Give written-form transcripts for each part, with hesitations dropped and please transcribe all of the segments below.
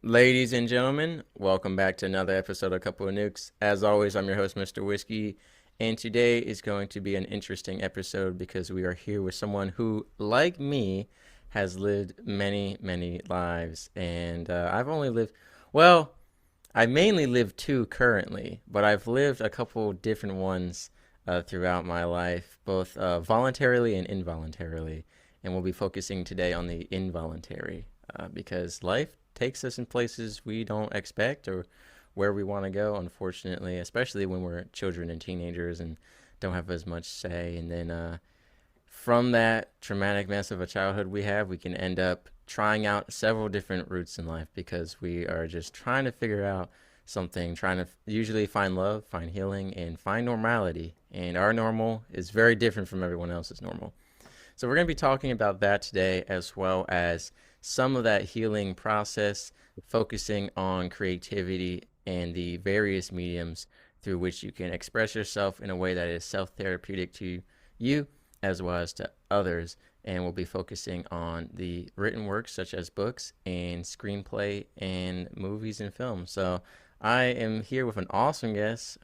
Ladies and gentlemen, welcome back to another episode of A Couple of Nukes. As always, I'm your host, Mr. Whiskey, and today is going to be an interesting episode because we are here with someone who, like me, has lived many, many lives. And I've only lived, well, I mainly live two currently, but I've lived a couple different ones throughout my life, both voluntarily and involuntarily. And we'll be focusing today on the involuntary because life takes us in places we don't expect or where we want to go, unfortunately, especially when we're children and teenagers and don't have as much say. And then from that traumatic mess of a childhood we have, we can end up trying out several different routes in life because we are just trying to figure out something, trying to usually find love, find healing, and find normality. And our normal is very different from everyone else's normal. So we're going to be talking about that today, as well as some of that healing process, focusing on creativity and the various mediums through which you can express yourself in a way that is self-therapeutic to you as well as to others. And we'll be focusing on the written works such as books and screenplay and movies and films. So I am here with an awesome guest,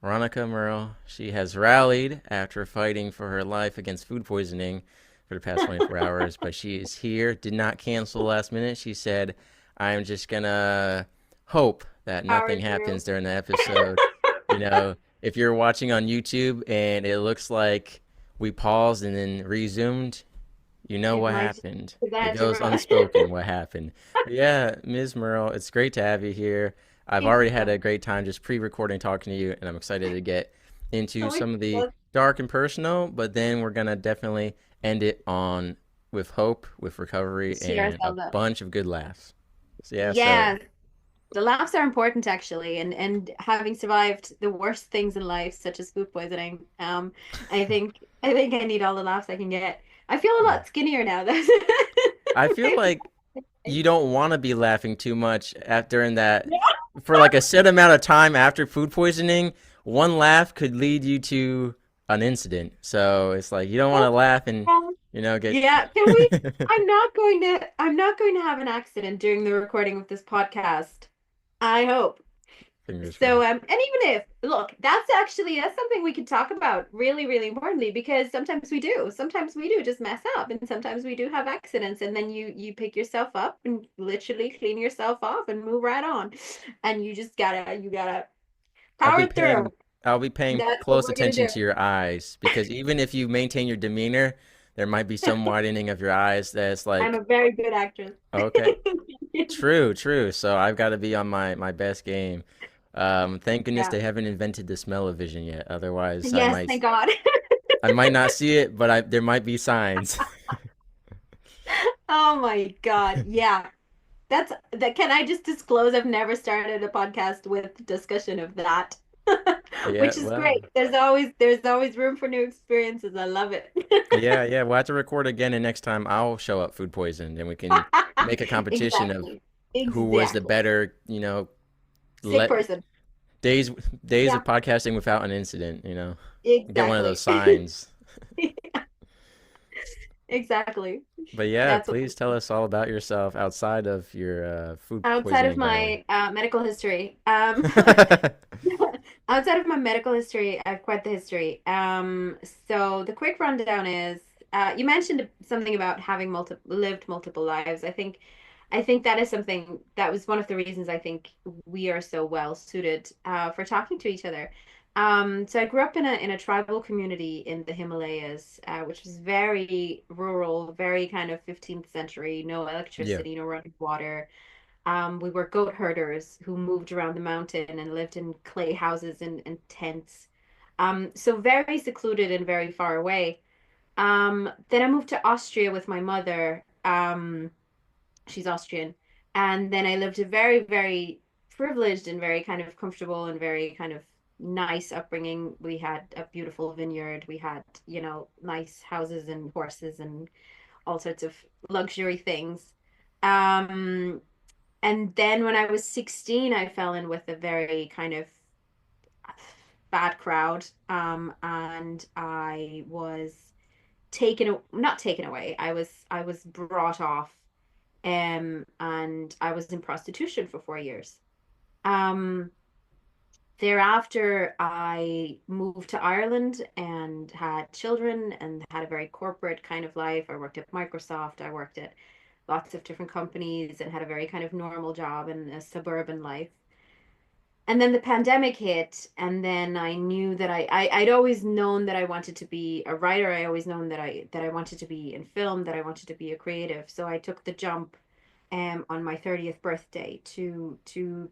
Ronika Merl. She has rallied after fighting for her life against food poisoning for the past 24 hours, but she is here, did not cancel last minute. She said, I'm just gonna hope that Power nothing through. happens during the episode. You know, if you're watching on YouTube and it looks like we paused and then resumed, you know It what might happened. It that goes right. unspoken what happened. But yeah, Ms. Merle, it's great to have you here. I've Thank already you had so a great time just pre-recording talking to you, and I'm excited to get into much. some of the Let's dark and personal, but then we're gonna definitely end it on with hope, with recovery, cheer and a ourselves up. bunch of good laughs. So yeah, so Yeah, the laughs are important actually, and having survived the worst things in life, such as food poisoning, I think I need all the laughs I can get. I feel a yeah. lot skinnier now. That's I feel like you don't want to be laughing too much after in that for like a set amount of time after food poisoning. One laugh could lead you to an incident, so it's like you don't want to laugh and get Yeah, can we? I'm not going to have an accident during the recording of this podcast. I hope. fingers So, crossed. and even if, look, that's something we could talk about really, really importantly because sometimes we do just mess up, and sometimes we do have accidents, and then you pick yourself up and literally clean yourself off and move right on, and you gotta I'll be power through. paying I'll be paying That's what close we're gonna attention do. to your eyes because even if you maintain your demeanor, there might be some widening of your eyes that's I'm like, a very good actress. okay, true, true. So I've got to be on my best game. Thank goodness Yeah. they haven't invented the smell-o-vision yet. Otherwise, Yes, thank God. I might not see it, but there might be signs. Oh my God. Yeah. That's that. Can I just disclose I've never started a podcast with discussion of that, Yeah, which is well, great. There's always room for new experiences. I love it. yeah, yeah. We'll have to record again, and next time I'll show up food poisoned, and we can make a competition of Exactly. who was the Exactly. better, Sick let person. days days Yeah, of podcasting without an incident. Get one of those exactly. signs. Exactly. But yeah, That's what please tell us all about yourself outside of your food outside of poisoning battle. my medical history. Outside of my medical history, I've quite the history. So the quick rundown is, you mentioned something about having lived multiple lives. I think that is something that was one of the reasons I think we are so well suited for talking to each other. So I grew up in a tribal community in the Himalayas, which was very rural, very kind of 15th century, no Yeah. electricity, no running water. We were goat herders who moved around the mountain and lived in clay houses and tents. So very secluded and very far away. Then I moved to Austria with my mother. She's Austrian. And then I lived a very, very privileged and very kind of comfortable and very kind of nice upbringing. We had a beautiful vineyard. We had, nice houses and horses and all sorts of luxury things. Um, and then when I was 16, I fell in with a very kind of bad crowd. And I was not taken away. I was brought off And I was in prostitution for 4 years. Um, Thereafter, I moved to Ireland and had children and had a very corporate kind of life. I worked at Microsoft, I worked at lots of different companies and had a very kind of normal job in a suburban life. And then the pandemic hit, and then I knew that I'd always known that I wanted to be a writer. I always known that I wanted to be in film, that I wanted to be a creative. So I took the jump on my 30th birthday to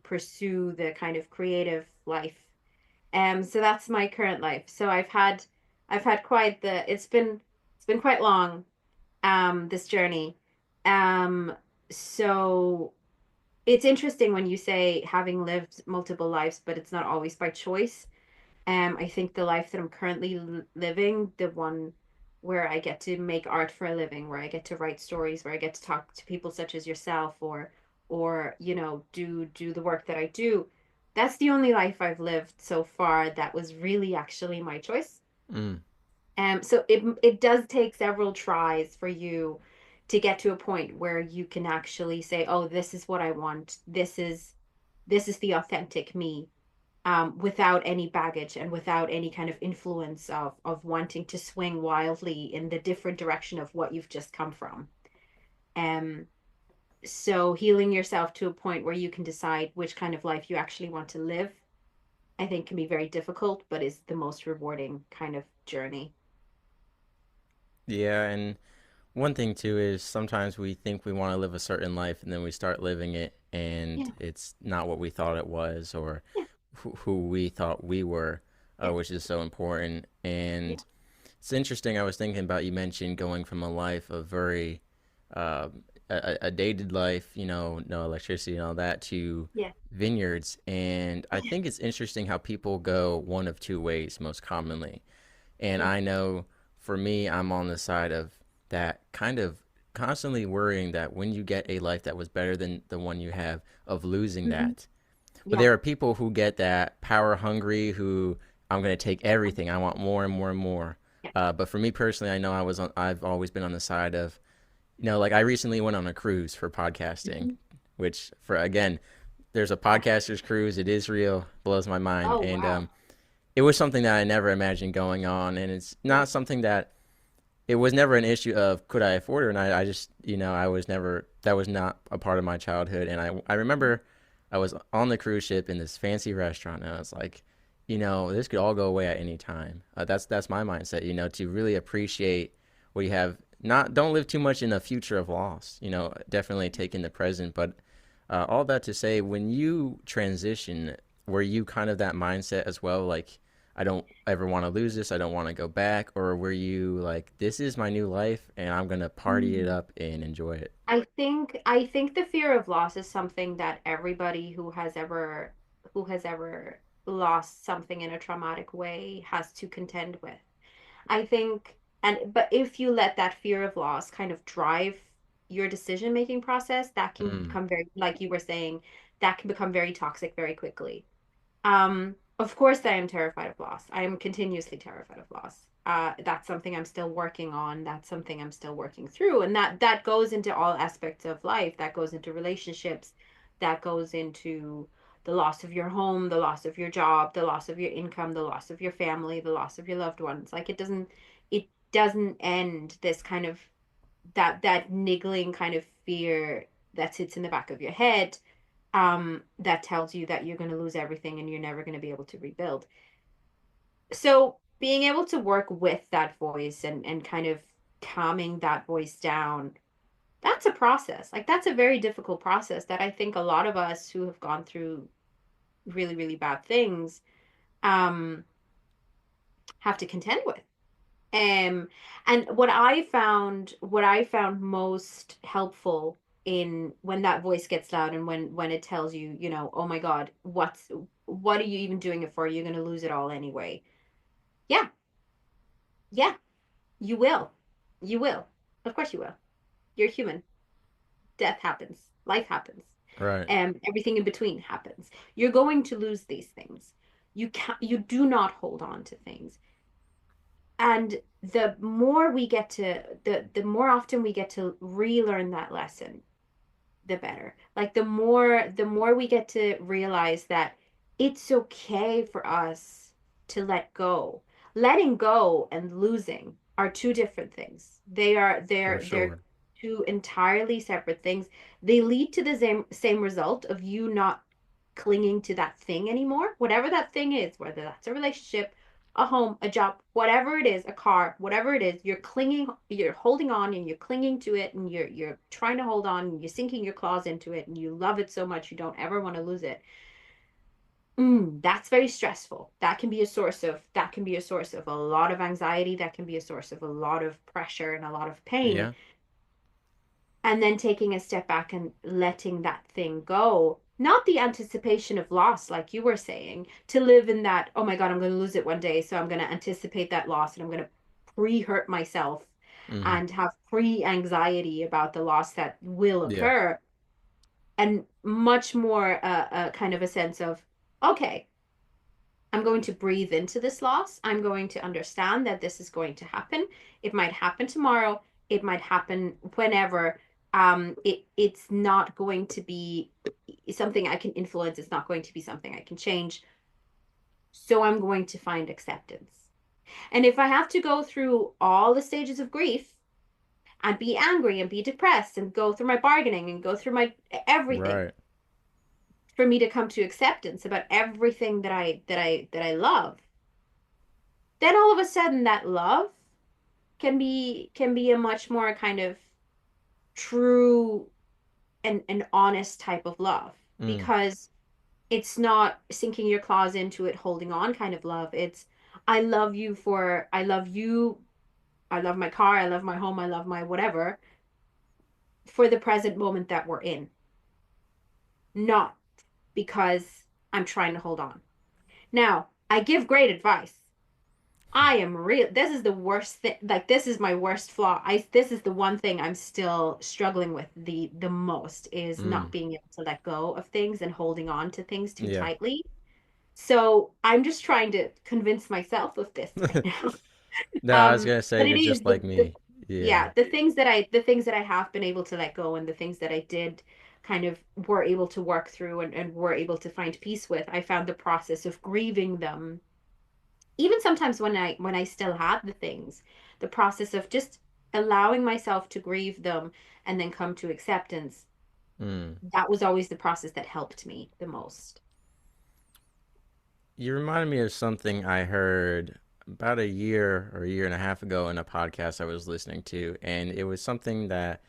pursue the kind of creative life. So that's my current life. So I've had quite the it's been quite long, this journey. Um, so it's interesting when you say having lived multiple lives, but it's not always by choice. I think the life that I'm currently living, the one where I get to make art for a living, where I get to write stories, where I get to talk to people such as yourself, or do the work that I do. That's the only life I've lived so far that was really actually my choice. Mm. So it does take several tries for you to get to a point where you can actually say, "Oh, this is what I want. This is the authentic me." Without any baggage and without any kind of influence of wanting to swing wildly in the different direction of what you've just come from. Um, so healing yourself to a point where you can decide which kind of life you actually want to live, I think can be very difficult, but is the most rewarding kind of journey. Yeah, and one thing too is sometimes we think we want to live a certain life and then we start living it and Yeah, it's not what we thought it was or yeah, who we thought we were, yeah, which is so important. yeah. And it's interesting. I was thinking about you mentioned going from a life of very a dated life, no electricity and all that, to Yeah. vineyards. And I think it's interesting how people go one of two ways most commonly. And Yeah. I know for me, I'm on the side of that kind of constantly worrying that when you get a life that was better than the one you have, of losing Hmm. that. But Yeah. there are people who get that power hungry, who I'm going to take everything. I want more and more and more. Yeah. But for me personally, I know I've always been on the side of, like I recently went on a cruise for podcasting, Hmm. which for again, there's a podcaster's cruise. It is real, blows my mind. Oh, And wow. it was something that I never imagined going on. And it's Yeah. not something that it was never an issue of could I afford it or not. I just, I was never, that was not a part of my childhood. And I remember I was on the cruise ship in this fancy restaurant and I was like, this could all go away at any time. That's my mindset, to really appreciate what you have. Not, don't live too much in the future of loss, definitely take in the present. But all that to say, when you transition, were you kind of that mindset as well? Like, I don't ever want to lose this. I don't want to go back. Or were you like, this is my new life and I'm going to party it Mm. up and enjoy it? I think the fear of loss is something that everybody who has ever lost something in a traumatic way has to contend with. I think, but if you let that fear of loss kind of drive your decision making process, that can Mm, become very, like you were saying, that can become very toxic very quickly. Of course, I am terrified of loss. I am continuously terrified of loss. That's something I'm still working on. That's something I'm still working through, and that goes into all aspects of life. That goes into relationships. That goes into the loss of your home, the loss of your job, the loss of your income, the loss of your family, the loss of your loved ones. Like it doesn't end this kind of that niggling kind of fear that sits in the back of your head, that tells you that you're going to lose everything and you're never going to be able to rebuild. So being able to work with that voice and kind of calming that voice down, that's a process. Like that's a very difficult process that I think a lot of us who have gone through really, really bad things um have to contend with. Um, and what I found most helpful in when that voice gets loud and when it tells you, oh my God, what are you even doing it for? You're gonna lose it all anyway. Yeah, yeah, you will. You will. Of course you will. You're human. Death happens. Life happens. right. Everything in between happens. You're going to lose these things. You do not hold on to things. And the more often we get to relearn that lesson, the better. Like the more we get to realize that it's okay for us to let go. Letting go and losing are two different things. For They're sure. two entirely separate things. They lead to the same result of you not clinging to that thing anymore, whatever that thing is, whether that's a relationship, a home, a job, whatever it is, a car, whatever it is, you're clinging, you're holding on and you're clinging to it and you're trying to hold on and you're sinking your claws into it and you love it so much you don't ever want to lose it. That's very stressful. That can be a source of a lot of anxiety. That can be a source of a lot of pressure and a lot of pain. Yeah. And then taking a step back and letting that thing go, not the anticipation of loss like you were saying, to live in that, oh my god, I'm going to lose it one day, so I'm going to anticipate that loss and I'm going to pre-hurt myself Hmm. and have pre-anxiety about the loss that will Yeah. occur, and much more kind of a sense of, okay, I'm going to breathe into this loss. I'm going to understand that this is going to happen. It might happen tomorrow. It might happen whenever. It's not going to be something I can influence. It's not going to be something I can change. So I'm going to find acceptance. And if I have to go through all the stages of grief and be angry and be depressed and go through my bargaining and go through my everything Right. for me to come to acceptance about everything that I love, then all of a sudden that love can be a much more kind of true and honest type of love, Mm. because it's not sinking your claws into it, holding on kind of love. It's, I love you for, I love you, I love my car, I love my home, I love my whatever, for the present moment that we're in, not because I'm trying to hold on. Now, I give great advice. I am real. This is the worst thing. Like, this is my worst flaw. This is the one thing I'm still struggling with the most, is not Mm. being able to let go of things and holding on to things too Yeah. tightly. So I'm just trying to convince myself of this right now. No, I was gonna But say it you're is just like me. Yeah. yeah, the things that I have been able to let go, and the things that I did kind of were able to work through and were able to find peace with. I found the process of grieving them, even sometimes when I still had the things, the process of just allowing myself to grieve them and then come to acceptance, Mm. that was always the process that helped me the most. You reminded me of something I heard about a year or a year and a half ago in a podcast I was listening to, and it was something that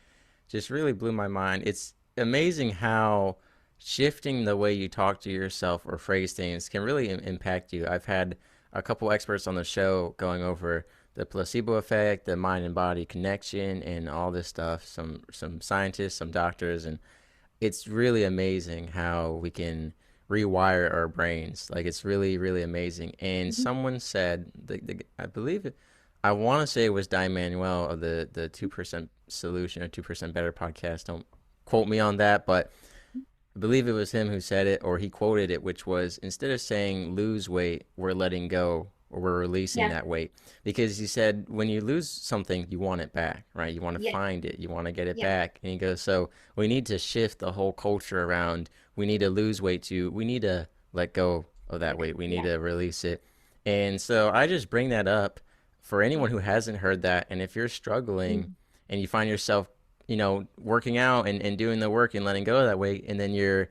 just really blew my mind. It's amazing how shifting the way you talk to yourself or phrase things can really impact you. I've had a couple experts on the show going over the placebo effect, the mind and body connection, and all this stuff. Some scientists, some doctors, and it's really amazing how we can rewire our brains. Like it's really amazing. And Mhm. someone said, I believe it, I want to say it was Di Manuel of the 2% Solution or 2% Better podcast. Don't quote me on that, but I believe it was him who said it, or he quoted it, which was, instead of saying lose weight, we're letting go or we're releasing Yeah. that weight. Because he said when you lose something, you want it back, right? You want to Yeah. find it, you want to get it Yeah. back. And he goes, so we need to shift the whole culture around. We need to lose weight to, we need to let go of that weight. We need Yeah. to release it. And so I just bring that up for Yeah. anyone who hasn't heard that. And if you're struggling Mhm. and you find yourself working out and doing the work and letting go of that weight, and then you're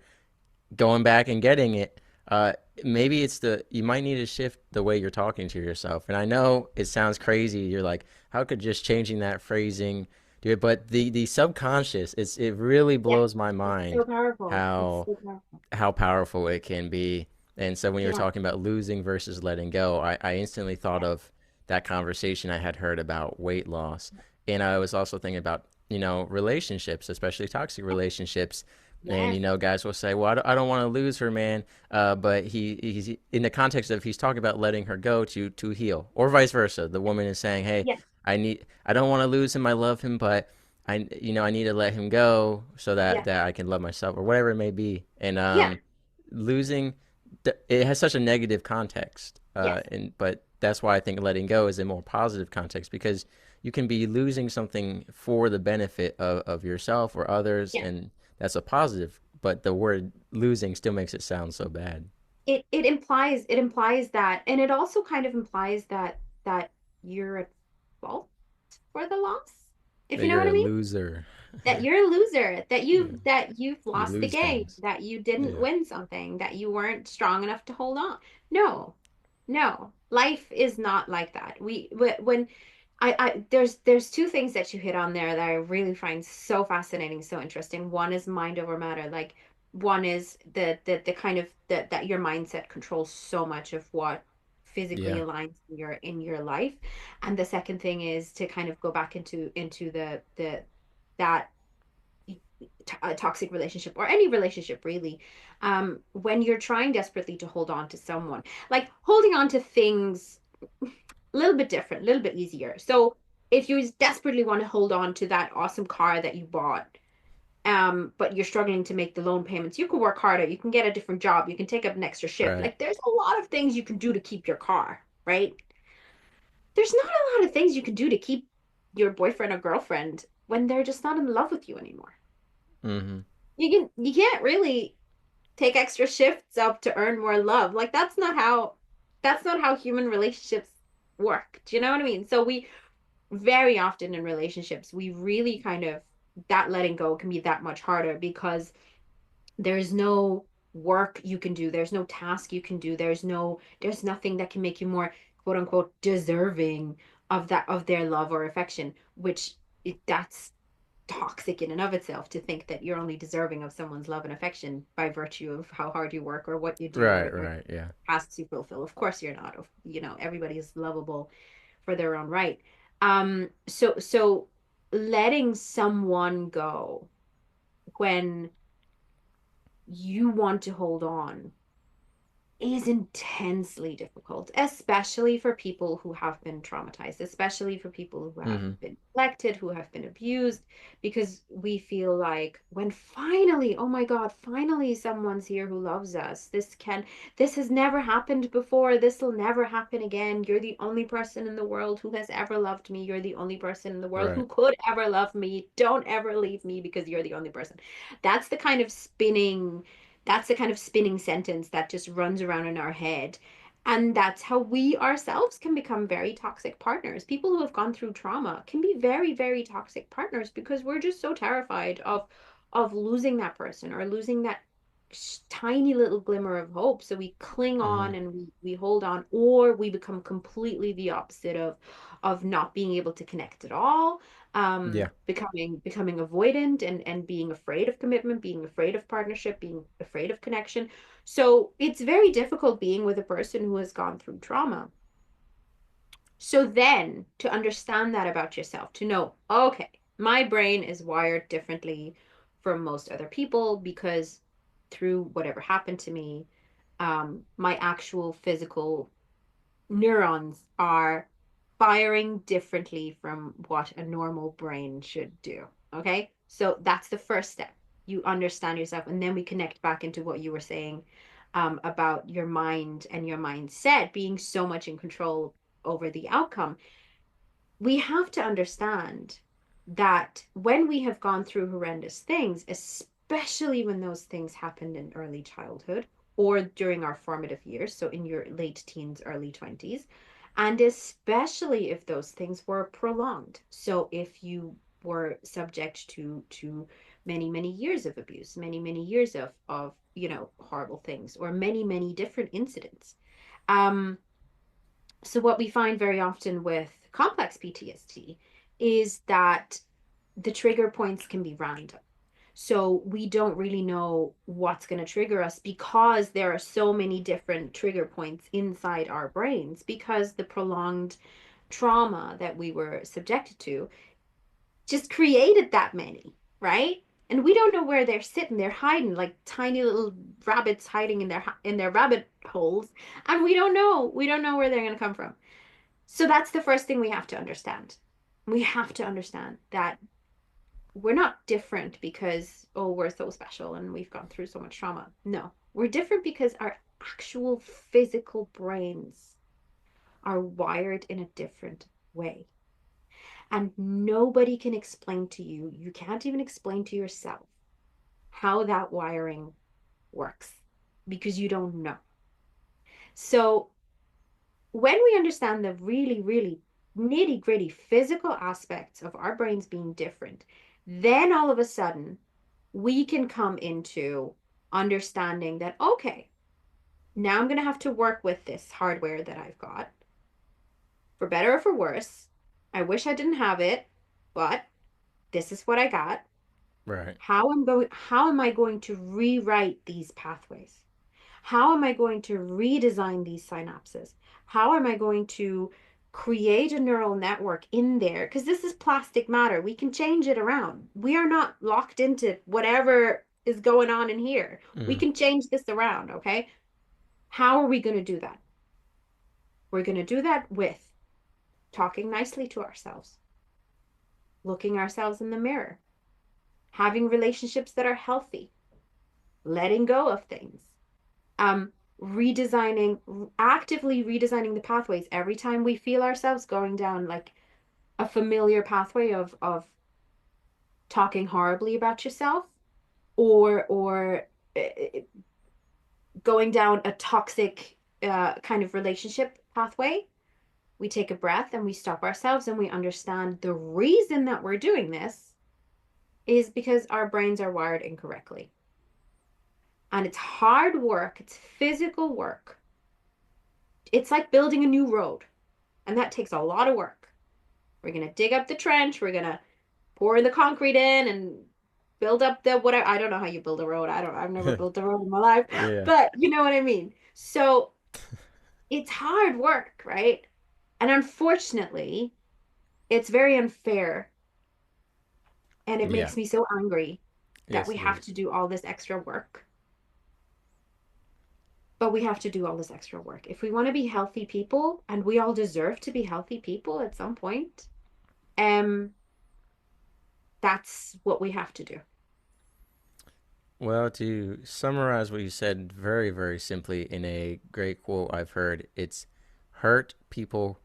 going back and getting it, uh, maybe it's you might need to shift the way you're talking to yourself. And I know it sounds crazy. You're like, how could just changing that phrasing do it? But the subconscious, it really Yeah. blows my It's so mind powerful. It's how so powerful. how powerful it can be. And so when you were Yeah. talking about losing versus letting go, I instantly thought Yeah. of that conversation I had heard about weight loss. And I was also thinking about, relationships, especially toxic relationships. And, Yes. guys will say, well, I don't want to lose her, man. But he's in the context of he's talking about letting her go to heal, or vice versa. The woman is saying, hey, Yeah. I don't want to lose him. I love him, but I need to let him go so that Yeah. that I can love myself or whatever it may be. And Yeah. losing, it has such a negative context. Yes. But that's why I think letting go is a more positive context, because you can be losing something for the benefit of yourself or others, Yeah. and that's a positive, but the word losing still makes it sound so bad. It implies that, and it also kind of implies that you're at fault for the loss, if That you know you're what I a mean. loser. That you're a loser, that Yeah. you've You lost the lose game, things. that you didn't Yeah. win something, that you weren't strong enough to hold on. No, no, life is not like that. When there's two things that you hit on there that I really find so fascinating, so interesting. One is mind over matter. Like one is the kind of that your mindset controls so much of what physically Yeah. aligns in your life. And the second thing is to kind of go back into the that a toxic relationship or any relationship really, when you're trying desperately to hold on to someone, like holding on to things a little bit different, a little bit easier. So if you desperately want to hold on to that awesome car that you bought, but you're struggling to make the loan payments, you can work harder, you can get a different job, you can take up an extra shift. Right. Like there's a lot of things you can do to keep your car, right? There's not a lot of things you can do to keep your boyfriend or girlfriend when they're just not in love with you anymore. Mm-hmm. You can't really take extra shifts up to earn more love. Like that's not how human relationships work. Do you know what I mean? So we very often in relationships, we really kind of that letting go can be that much harder because there's no work you can do. There's no task you can do. There's nothing that can make you more quote unquote deserving of their love or affection, which that's toxic in and of itself to think that you're only deserving of someone's love and affection by virtue of how hard you work or what you do Right. or Right. Yeah. tasks you fulfill. Of course you're not. Everybody is lovable for their own right. So letting someone go when you want to hold on is intensely difficult, especially for people who have been traumatized, especially for people who have Mm-hmm. been neglected, who have been abused, because we feel like when finally, oh my God, finally someone's here who loves us. This has never happened before. This will never happen again. You're the only person in the world who has ever loved me. You're the only person in the world Right. who could ever love me. Don't ever leave me because you're the only person. That's the kind of spinning that's the kind of spinning sentence that just runs around in our head. And that's how we ourselves can become very toxic partners. People who have gone through trauma can be very, very toxic partners because we're just so terrified of losing that person or losing that tiny little glimmer of hope. So we cling Mm-hmm. on and we hold on, or we become completely the opposite of not being able to connect at all, Yeah. becoming avoidant and being afraid of commitment, being afraid of partnership, being afraid of connection. So it's very difficult being with a person who has gone through trauma. So then to understand that about yourself, to know, okay, my brain is wired differently from most other people because through whatever happened to me, my actual physical neurons are firing differently from what a normal brain should do. Okay. So that's the first step. You understand yourself, and then we connect back into what you were saying, about your mind and your mindset being so much in control over the outcome. We have to understand that when we have gone through horrendous things, especially when those things happened in early childhood or during our formative years, so in your late teens, early 20s, and especially if those things were prolonged. So if you were subject to many, many years of abuse, many, many years of horrible things, or many, many different incidents. Um, so what we find very often with complex PTSD is that the trigger points can be random. So we don't really know what's going to trigger us because there are so many different trigger points inside our brains because the prolonged trauma that we were subjected to just created that many, right? And we don't know where they're sitting. They're hiding like tiny little rabbits hiding in their rabbit holes, and we don't know where they're going to come from. So that's the first thing we have to understand. We have to understand that we're not different because, oh, we're so special and we've gone through so much trauma. No, we're different because our actual physical brains are wired in a different way. And nobody can explain to you, you can't even explain to yourself how that wiring works because you don't know. So when we understand the really, really nitty gritty physical aspects of our brains being different, then all of a sudden we can come into understanding that, okay, now I'm going to have to work with this hardware that I've got, for better or for worse. I wish I didn't have it, but this is what I got. Right. How am I going to rewrite these pathways? How am I going to redesign these synapses? How am I going to create a neural network in there? Because this is plastic matter. We can change it around. We are not locked into whatever is going on in here. We Mm. can change this around, okay? How are we going to do that? We're going to do that with talking nicely to ourselves, looking ourselves in the mirror, having relationships that are healthy, letting go of things, um, redesigning, actively redesigning the pathways every time we feel ourselves going down like a familiar pathway of talking horribly about yourself or going down a toxic kind of relationship pathway. We take a breath and we stop ourselves and we understand the reason that we're doing this is because our brains are wired incorrectly. And it's hard work, it's physical work. It's like building a new road, and that takes a lot of work. We're going to dig up the trench, we're going to pour the concrete in and build up the whatever. I don't know how you build a road. I've never built a road in my life, Yeah. but you know what I mean. So it's hard work, right? And unfortunately, it's very unfair. And it Yeah. makes me so angry that Yes, we it have is. to do all this extra work. But we have to do all this extra work. If we want to be healthy people, and we all deserve to be healthy people at some point, um, that's what we have to do. Well, to summarize what you said very, very simply in a great quote I've heard, it's hurt people,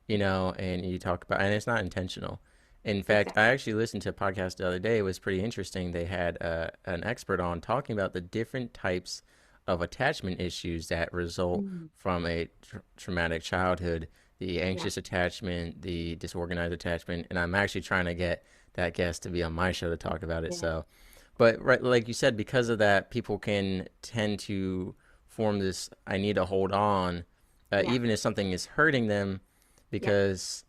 and you talk about, and it's not intentional. In fact, I Exactly. actually listened to a podcast the other day. It was pretty interesting. They had an expert on talking about the different types of attachment issues that result Mm, from a traumatic childhood, the yeah. anxious attachment, the disorganized attachment. And I'm actually trying to get that guest to be on my show to talk about it. Yeah. So, but right, like you said, because of that, people can tend to form this I need to hold on, Yeah. even if something is hurting them, Yeah. because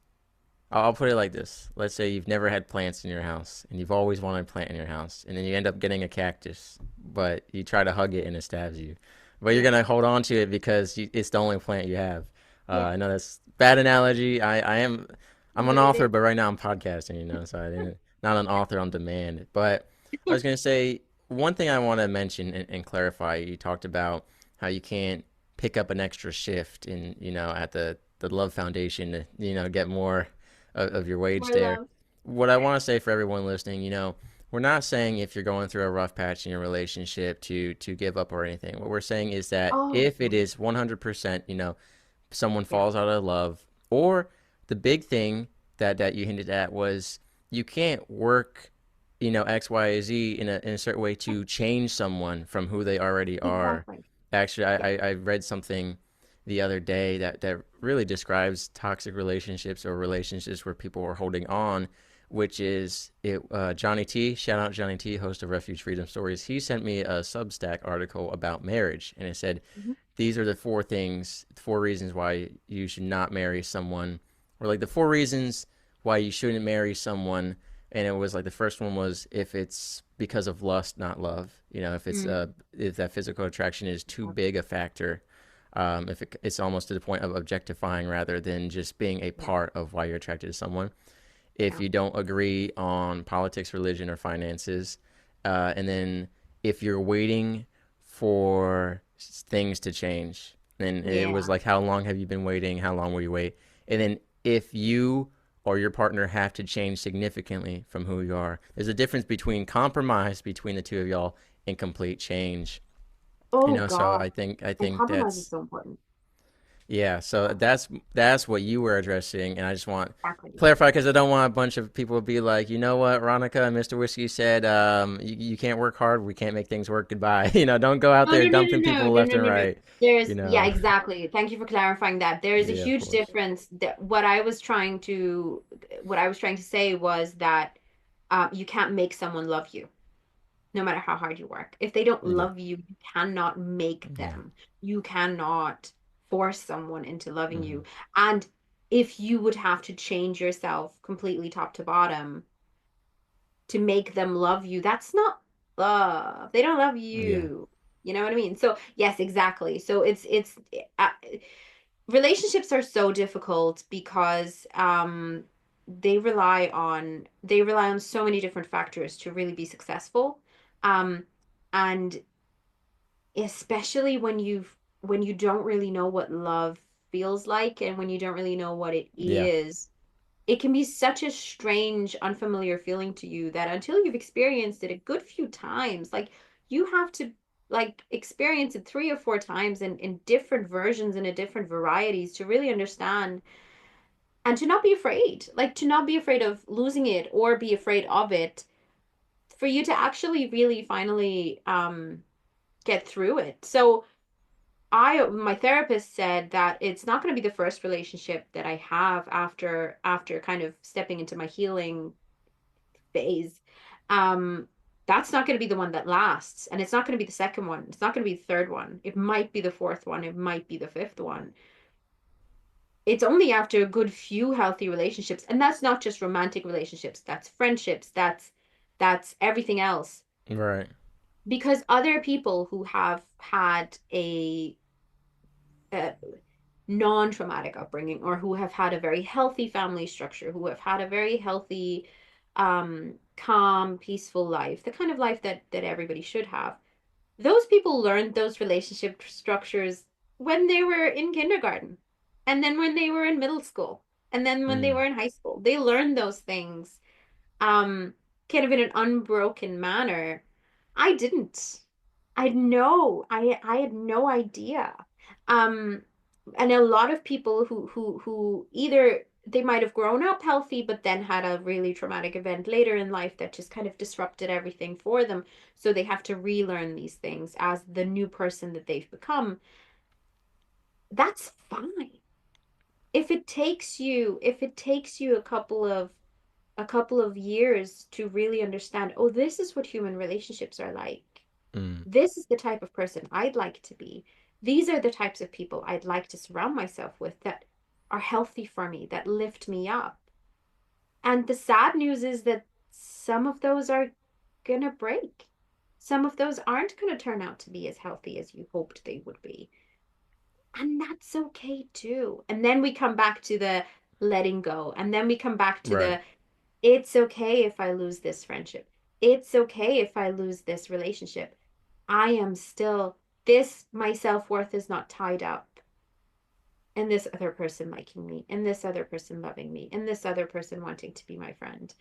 I'll put it like this. Let's say you've never had plants in your house and you've always wanted a plant in your house, and then you end up getting a cactus, but you try to hug it and it stabs you. But you're Yeah. going to hold on to it because it's the only plant you have. Yeah. I know that's a bad analogy. I'm an But it author, is. but right now I'm podcasting, so I didn't, not an author on demand. But I was going to say one thing I want to mention and clarify. You talked about how you can't pick up an extra shift in, at the Love Foundation to, get more of your wage More there. love. What I want to say for everyone listening, we're not saying if you're going through a rough patch in your relationship to give up or anything. What we're saying is that Oh, if it is 100%, someone yeah. falls out of love, or the big thing that you hinted at was you can't work, X, Y, Z in a certain way Yeah. to change someone from who they already are. Exactly. Actually, Yeah. I read something the other day that really describes toxic relationships or relationships where people are holding on, which is it. Johnny T, shout out Johnny T, host of Refuge Freedom Stories. He sent me a Substack article about marriage, and it said Mhm. these are the four reasons why you should not marry someone, or like the four reasons why you shouldn't marry someone. And it was like the first one was if it's because of lust, not love. Mm. If that physical attraction is too big a factor, if it's almost to the point of objectifying rather than just being a Yeah. part of why you're attracted to someone. If Yeah. you don't agree on politics, religion, or finances, and then if you're waiting for things to change, then it was Yeah. like, how long have you been waiting? How long will you wait? And then if you or your partner have to change significantly from who you are, there's a difference between compromise between the two of y'all and complete change. Oh So God. I And think compromise is that's so important. Yeah, so that's what you were addressing, and I just want to Exactly. clarify because I don't want a bunch of people to be like, you know what, Ronika and Mr. Whiskey said, you can't work hard, we can't make things work. Goodbye. Don't go out No, there no, no, dumping no, no, people no, left no, and no, no. right. There's, You yeah, know, exactly. Thank you for clarifying that. There is a yeah, of huge course. difference. That what I was trying to say was that you can't make someone love you, no matter how hard you work. If they don't Yeah, love you, you cannot make yeah, them. You cannot force someone into loving hmm you. And if you would have to change yourself completely top to bottom to make them love you, that's not love. They don't love yeah, you. You know what I mean? So, yes, exactly. So it's uh, relationships are so difficult because they rely on so many different factors to really be successful. Um and especially when you don't really know what love feels like and when you don't really know what it yeah, is, it can be such a strange, unfamiliar feeling to you that until you've experienced it a good few times, like you have to like experience it 3 or 4 times in different versions and in different varieties to really understand and to not be afraid, like to not be afraid of losing it or be afraid of it, for you to actually really finally get through it. So my therapist said that it's not going to be the first relationship that I have after kind of stepping into my healing phase. Um, that's not going to be the one that lasts, and it's not going to be the second one. It's not going to be the third one. It might be the fourth one. It might be the fifth one. It's only after a good few healthy relationships, and that's not just romantic relationships. That's friendships. That's everything else. right, Because other people who have had a non-traumatic upbringing or who have had a very healthy family structure, who have had a very healthy, calm, peaceful life, the kind of life that everybody should have. Those people learned those relationship structures when they were in kindergarten, and then when they were in middle school, and then when they mm, were in high school. They learned those things, um, kind of in an unbroken manner. I didn't. I had no idea. Um, and a lot of people who either they might have grown up healthy, but then had a really traumatic event later in life that just kind of disrupted everything for them. So they have to relearn these things as the new person that they've become. That's fine. If it takes you a couple of years to really understand, oh, this is what human relationships are like. mm, This is the type of person I'd like to be. These are the types of people I'd like to surround myself with that are healthy for me, that lift me up. And the sad news is that some of those are gonna break. Some of those aren't gonna turn out to be as healthy as you hoped they would be. And that's okay too. And then we come back to the letting go. And then we come back to right, the it's okay if I lose this friendship. It's okay if I lose this relationship. I am still, my self-worth is not tied up in this other person liking me, in this other person loving me, in this other person wanting to be my friend.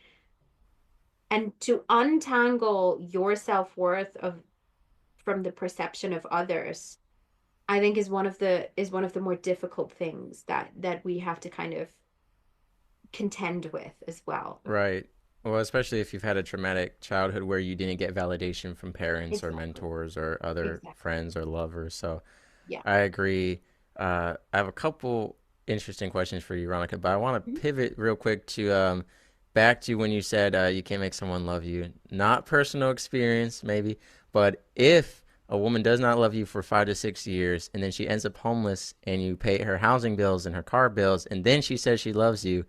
And to untangle your self-worth of from the perception of others, I think is one of the more difficult things that we have to kind of contend with as well. right. Well, especially if you've had a traumatic childhood where you didn't get validation from parents or Exactly. mentors or other Exactly. friends or lovers. So Yeah. I agree. I have a couple interesting questions for you, Ronica, but I want Mhm. to pivot real quick to back to when you said you can't make someone love you. Not personal experience, maybe, but if a woman does not love you for 5 to 6 years and then she ends up homeless and you pay her housing bills and her car bills and then she says she loves you,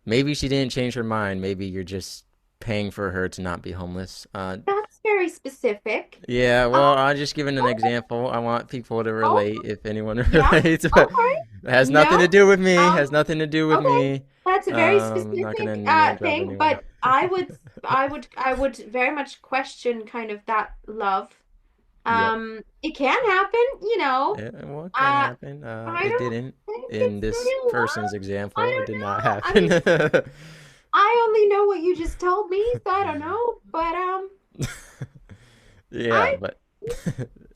maybe she didn't change her mind. Maybe you're just paying for her to not be homeless. That's very specific. Yeah, Um, well, I'm just giving an okay. example. I want people to Oh, relate if anyone yeah. relates, but Okay. it has nothing to No. do with me. Um, Has nothing to do with okay. me. That's a very Not gonna specific name drop thing, anyone. but I would very much question kind of that love. Yep. It can happen, you know. Yeah, well, it can Uh, happen. I It don't didn't think in it's this real person's love. I example. It don't did not know. I happen. mean, I only know what you just told me, so I don't know. But Yeah, I but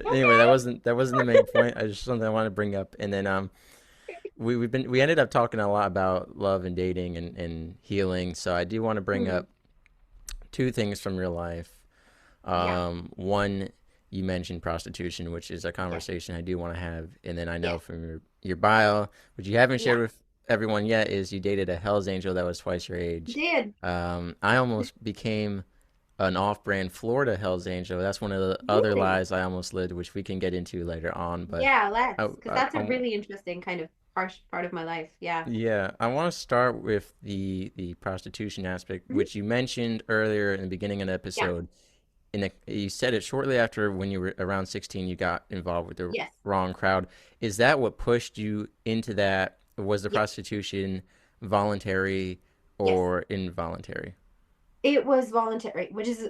anyway, okay. that wasn't the main point. I just something I wanted to bring up, and then we ended up talking a lot about love and dating and healing. So I do want to bring Hmm. up two things from your life. Yeah. One, you mentioned prostitution, which is a Yes. conversation I do want to have, and then I know Yes. from your bio, which you haven't Yeah. shared with everyone yet, is you dated a Hell's Angel that was twice your age. Did. I almost became an off-brand Florida Hell's Angel. That's one of the other Really? lies I almost lived, which we can get into later on. But Yeah, I, let's. Because I, that's a I really interesting kind of harsh part of my life. Yeah. yeah, I want to start with the prostitution aspect, Mhm. which you mentioned earlier in the beginning of the Yeah. episode. You said it shortly after when you were around 16, you got involved with the Yes. wrong crowd. Is that what pushed you into that? Was the Yes. prostitution voluntary Yes. or involuntary? It was voluntary, which is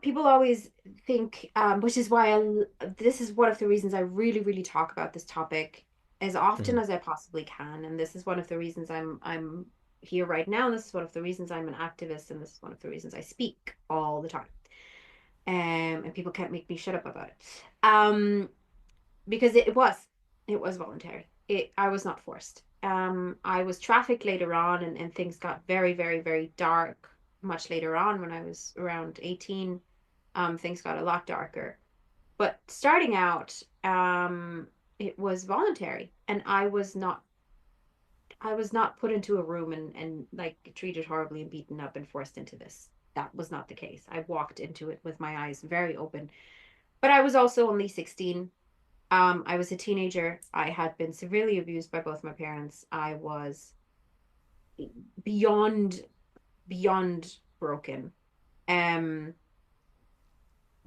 people always think, which is why this is one of the reasons I really, really talk about this topic as often Hmm. as I possibly can. And this is one of the reasons I'm here right now. And this is one of the reasons I'm an activist, and this is one of the reasons I speak all the time. And people can't make me shut up about it. Because it was voluntary. I was not forced. I was trafficked later on, and things got very, very, very dark much later on when I was around 18. Things got a lot darker. But starting out, it was voluntary, and I was not put into a room and like treated horribly and beaten up and forced into this. That was not the case. I walked into it with my eyes very open. But I was also only 16. I was a teenager. I had been severely abused by both my parents. I was beyond beyond broken. Um,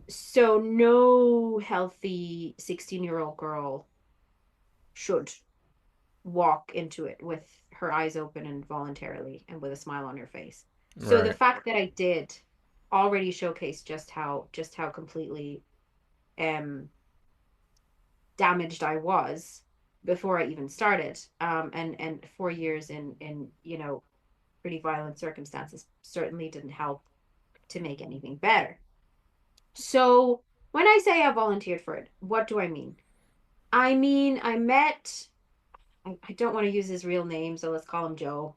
so no healthy 16-year-old girl should walk into it with her eyes open and voluntarily and with a smile on her face. So the Right. fact that I did already showcased just how completely um damaged I was before I even started. And 4 years in pretty violent circumstances certainly didn't help to make anything better. So when I say I volunteered for it, what do I mean? I mean I met. I don't want to use his real name, so let's call him Joe.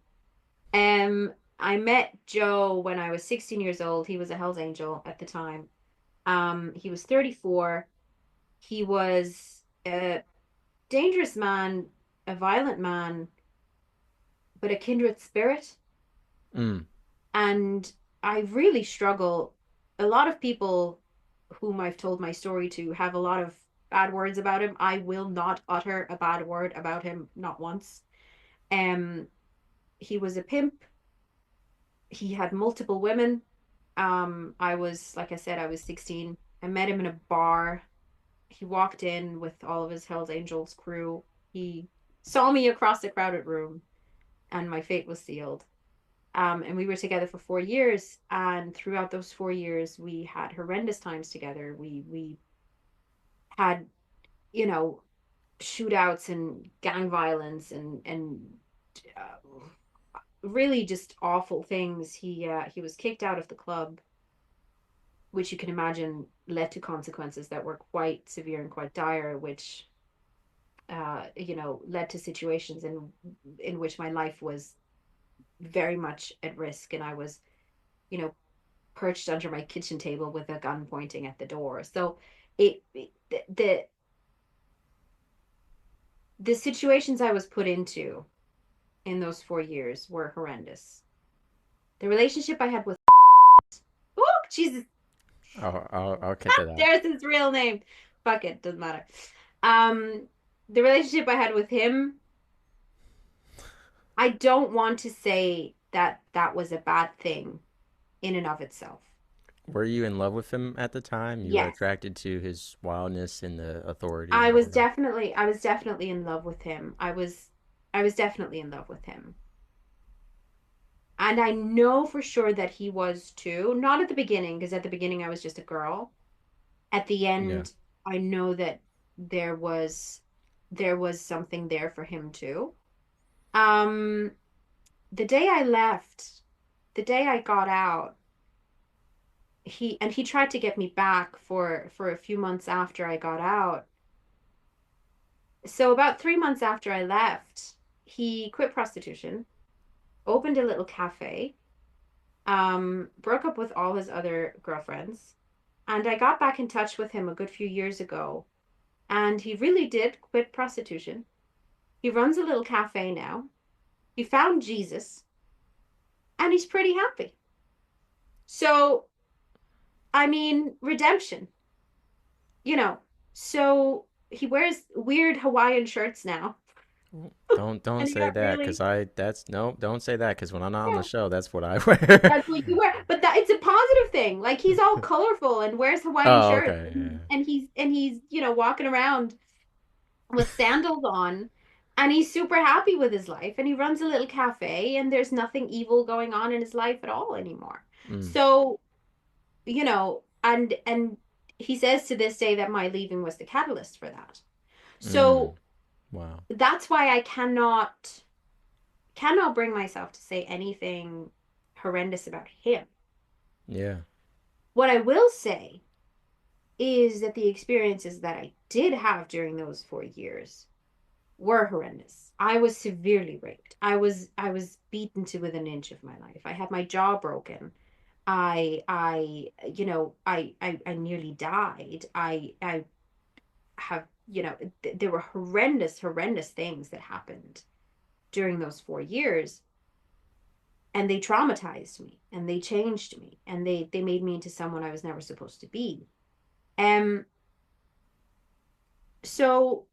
I met Joe when I was 16 years old. He was a Hell's Angel at the time. He was 34. He was a dangerous man, a violent man, but a kindred spirit. Mm. And I really struggle. A lot of people whom I've told my story to have a lot of bad words about him. I will not utter a bad word about him, not once. Um, he was a pimp. He had multiple women. I was, like I said, I was 16. I met him in a bar. He walked in with all of his Hells Angels crew. He saw me across a crowded room, and my fate was sealed. And we were together for 4 years, and throughout those 4 years, we had horrendous times together. We had, you know, shootouts and gang violence and really just awful things. He was kicked out of the club, which you can imagine led to consequences that were quite severe and quite dire, which led to situations in which my life was very much at risk, and I was, you know, perched under my kitchen table with a gun pointing at the door. So the situations I was put into in those 4 years were horrendous. The relationship I had with oh Jesus, I'll cut that out. there's his real name. Fuck it, doesn't matter. Um, the relationship I had with him, I don't want to say that that was a bad thing in and of itself. Were you in love with him at the time? You were Yes, attracted to his wildness and the authority I and all was that. definitely I was definitely in love with him. I was definitely in love with him. And I know for sure that he was too. Not at the beginning, because at the beginning I was just a girl. At the Yeah. end, I know that there was there was something there for him too. Um, the day I left, the day I got out, he tried to get me back for a few months after I got out. So about 3 months after I left, he quit prostitution, opened a little cafe, broke up with all his other girlfriends, and I got back in touch with him a good few years ago, and he really did quit prostitution. He runs a little cafe now. He found Jesus, and he's pretty happy. So, I mean, redemption, you know. So he wears weird Hawaiian shirts now, Don't and he say got that because really, I that's no, don't say that because when I'm not on the yeah, show, that's what I wear. that's what you wear. But that it's a positive thing. Like he's all colorful and wears Hawaiian Oh, shirts, okay, and yeah. he's walking around with sandals on, and he's super happy with his life, and he runs a little cafe, and there's nothing evil going on in his life at all anymore. Mm, So, and he says to this day that my leaving was the catalyst for that. mm, So wow. that's why I cannot bring myself to say anything horrendous about him. Yeah. What I will say is that the experiences that I did have during those 4 years were horrendous. I was severely raped. I was beaten to within an inch of my life. I had my jaw broken. I nearly died. I have, there were horrendous things that happened during those 4 years, and they traumatized me and they changed me and they made me into someone I was never supposed to be. Um, so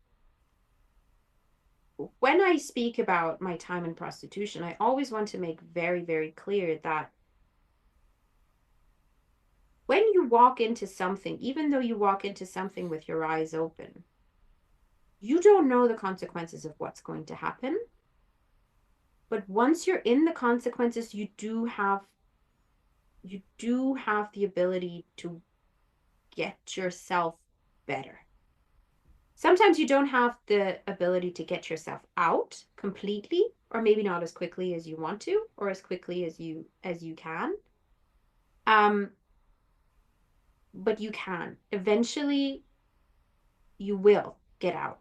when I speak about my time in prostitution, I always want to make very, very clear that when you walk into something, even though you walk into something with your eyes open, you don't know the consequences of what's going to happen. But once you're in the consequences, you do have the ability to get yourself better. Sometimes you don't have the ability to get yourself out completely, or maybe not as quickly as you want to, or as quickly as you can. Um, but you can. Eventually, you will get out.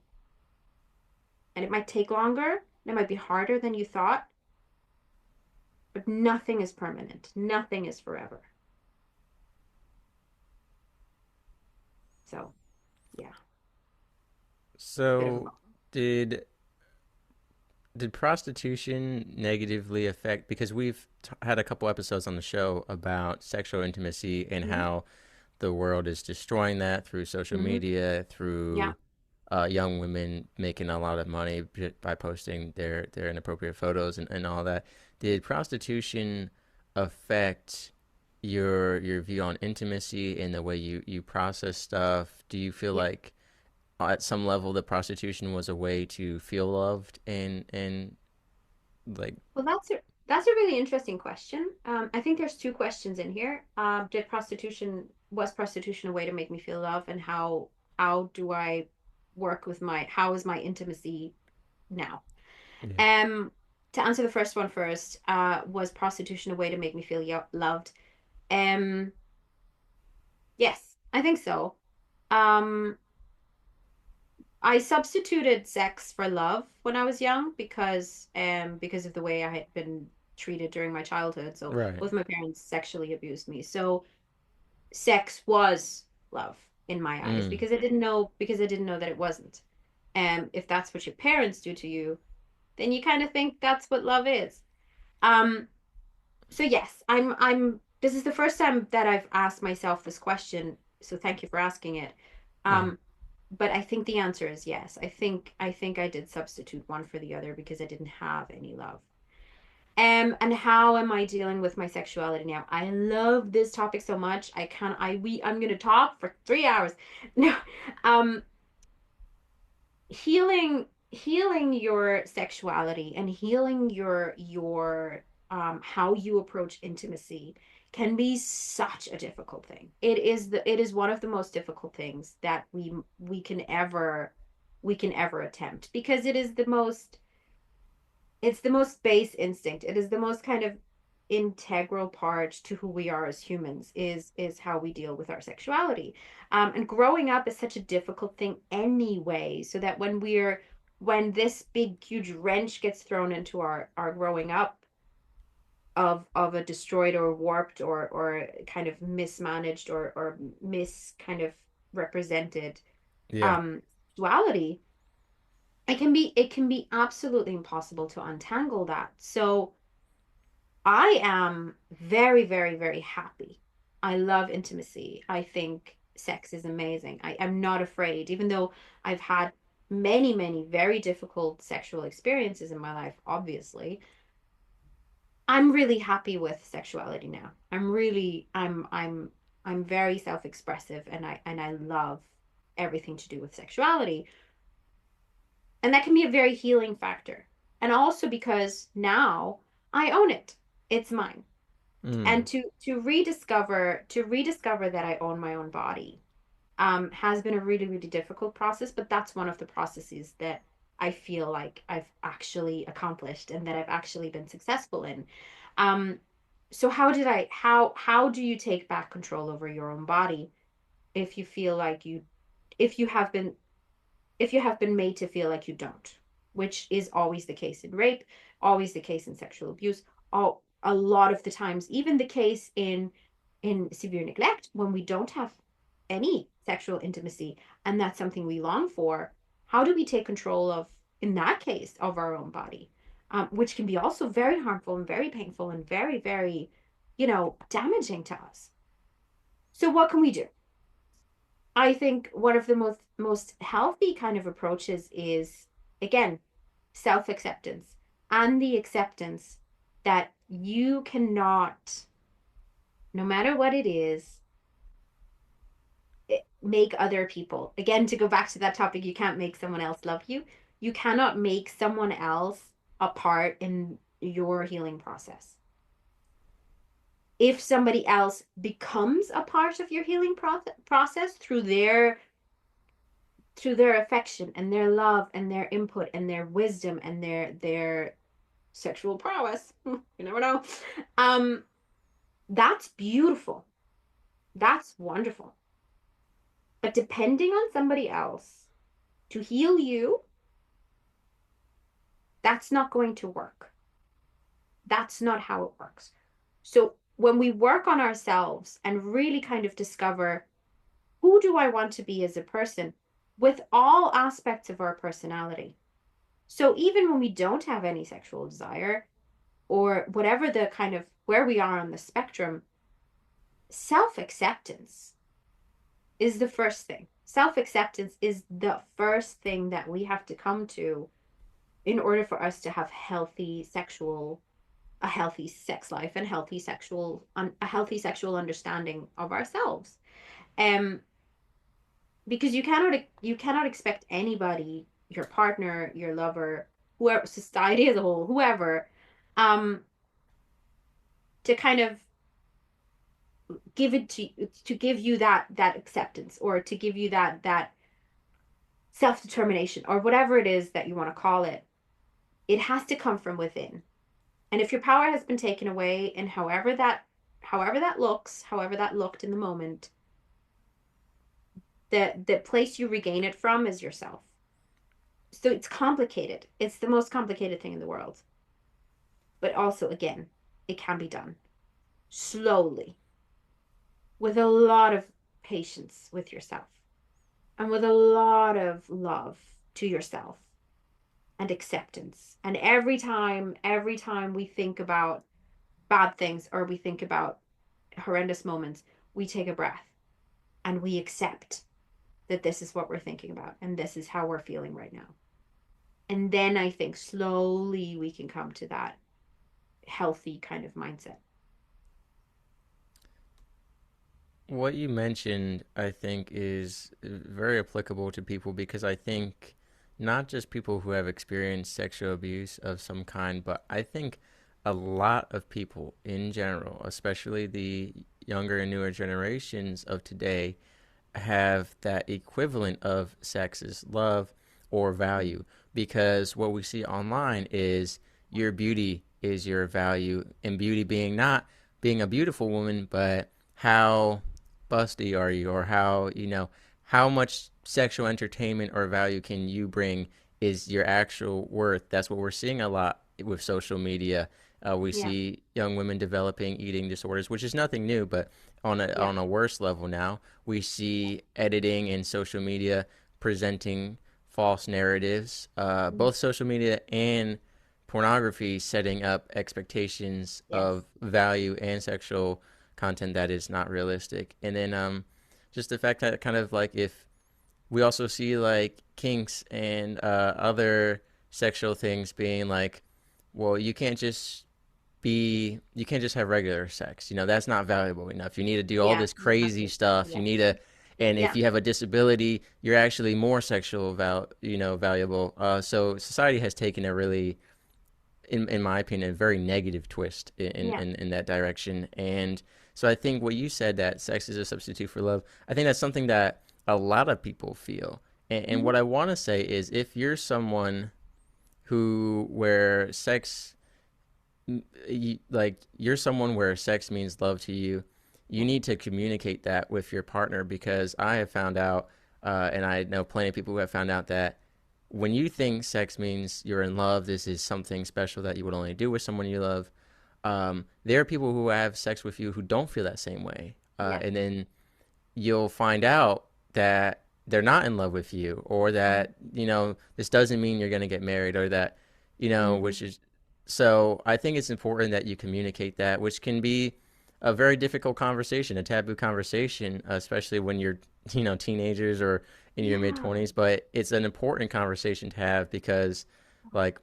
And it might take longer, and it might be harder than you thought, but nothing is permanent. Nothing is forever. So, yeah, it's a bit of a So did did prostitution negatively affect because we've had a couple episodes on the show about sexual intimacy and mm-hmm, how the world is destroying that through social mm-hmm, media, yeah. through young women making a lot of money by posting their inappropriate photos and all that. Did prostitution affect your view on intimacy and the way you process stuff? Do you feel Yeah. like at some level that prostitution was a way to feel loved and like Well, that's a really interesting question. I think there's two questions in here. Was prostitution a way to make me feel love, and how do I work with how is my intimacy now? yeah. Um, to answer the first one first, was prostitution a way to make me feel loved? Um, yes, I think so. Um, I substituted sex for love when I was young because of the way I had been treated during my childhood. So Right. both my parents sexually abused me. So sex was love in my eyes Mm. because I didn't know that it wasn't. And if that's what your parents do to you, then you kind of think that's what love is. Um, so yes, I'm this is the first time that I've asked myself this question, so thank you for asking it. Yeah. Um, but I think the answer is yes. I think I did substitute one for the other because I didn't have any love. And how am I dealing with my sexuality now? I love this topic so much. I'm gonna talk for 3 hours. No, um, healing your sexuality and healing your how you approach intimacy can be such a difficult thing. It is one of the most difficult things that we can ever we can ever attempt, because it's the most base instinct. It is the most kind of integral part to who we are as humans, is how we deal with our sexuality. And growing up is such a difficult thing anyway, so that when we're when this big huge wrench gets thrown into our growing up of a destroyed or warped or kind of mismanaged or mis kind of represented Yeah. duality, it can be absolutely impossible to untangle that. So I am very, very, very happy. I love intimacy. I think sex is amazing. I am not afraid, even though I've had many, many very difficult sexual experiences in my life, obviously. I'm really happy with sexuality now. I'm very self-expressive, and I love everything to do with sexuality. And that can be a very healing factor. And also because now I own it. It's mine. Mm. And to rediscover that I own my own body has been a really, really difficult process, but that's one of the processes that I feel like I've actually accomplished and that I've actually been successful in. Um, so how do you take back control over your own body if you feel like if you have been if you have been made to feel like you don't, which is always the case in rape, always the case in sexual abuse, all a lot of the times, even the case in severe neglect when we don't have any sexual intimacy and that's something we long for. How do we take control of, in that case, of our own body, which can be also very harmful and very painful and very, very, damaging to us. So what can we do? I think one of the most healthy kind of approaches is, again, self-acceptance, and the acceptance that you cannot, no matter what it is, make other people, again, to go back to that topic, you can't make someone else love you. You cannot make someone else a part in your healing process. If somebody else becomes a part of your healing process through their affection and their love and their input and their wisdom and their sexual prowess, you never know. Um, that's beautiful. That's wonderful. But depending on somebody else to heal you, that's not going to work. That's not how it works. So when we work on ourselves and really kind of discover, who do I want to be as a person with all aspects of our personality? So even when we don't have any sexual desire or whatever the kind of where we are on the spectrum, self-acceptance is the first thing. Self-acceptance is the first thing that we have to come to in order for us to have a healthy sex life and a healthy sexual understanding of ourselves. Um, because you cannot expect anybody, your partner, your lover, whoever, society as a whole, whoever, um, to kind of give you that acceptance, or to give you that self-determination, or whatever it is that you want to call it. It has to come from within. And if your power has been taken away, and however that looked in the moment, the place you regain it from is yourself. So it's complicated. It's the most complicated thing in the world. But also, again, it can be done slowly, with a lot of patience with yourself, and with a lot of love to yourself and acceptance. And every time we think about bad things, or we think about horrendous moments, we take a breath and we accept that this is what we're thinking about and this is how we're feeling right now. And then I think slowly we can come to that healthy kind of mindset. What you mentioned, I think, is very applicable to people because I think not just people who have experienced sexual abuse of some kind, but I think a lot of people in general, especially the younger and newer generations of today, have that equivalent of sex as love or value, because what we see online is your beauty is your value, and beauty being not being a beautiful woman, but how busty are you, or how much sexual entertainment or value can you bring is your actual worth. That's what we're seeing a lot with social media. We Yeah. see young women developing eating disorders, which is nothing new, but Yeah. on a worse level now, we see editing and social media presenting false narratives. Mm. Both social media and pornography setting up expectations Yes. of value and sexual content that is not realistic. And then just the fact that kind of like if we also see like kinks and other sexual things being like, well, you can't just have regular sex. You know, that's not valuable enough. You need to do all Yeah. this You have crazy to. stuff. Yeah. You need to, and if Yeah. you have a disability, you're actually more valuable. So society has taken a really, in my opinion, a very negative twist Yeah. in that direction. And so I think what you said, that sex is a substitute for love, I think that's something that a lot of people feel. And Hmm. what I want to say is if you're someone who, where sex, like you're someone where sex means love to you, you Yeah. need to communicate that with your partner because I have found out, and I know plenty of people who have found out that when you think sex means you're in love, this is something special that you would only do with someone you love. There are people who have sex with you who don't feel that same way, Yeah. and then you'll find out that they're not in love with you, or Um, that this doesn't mean you're going to get married, or that mm, which is so I think it's important that you communicate that, which can be a very difficult conversation, a taboo conversation, especially when you're teenagers or in your mid yeah. 20s. But it's an important conversation to have because, like,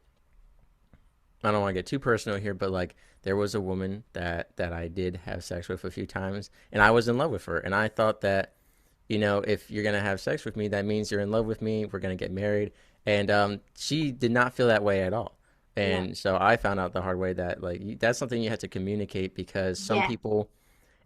I don't want to get too personal here, but like there was a woman that I did have sex with a few times, and I was in love with her, and I thought that if you're gonna have sex with me, that means you're in love with me. We're gonna get married, and she did not feel that way at all. Yeah. And so I found out the hard way that like that's something you have to communicate because some Yeah. people,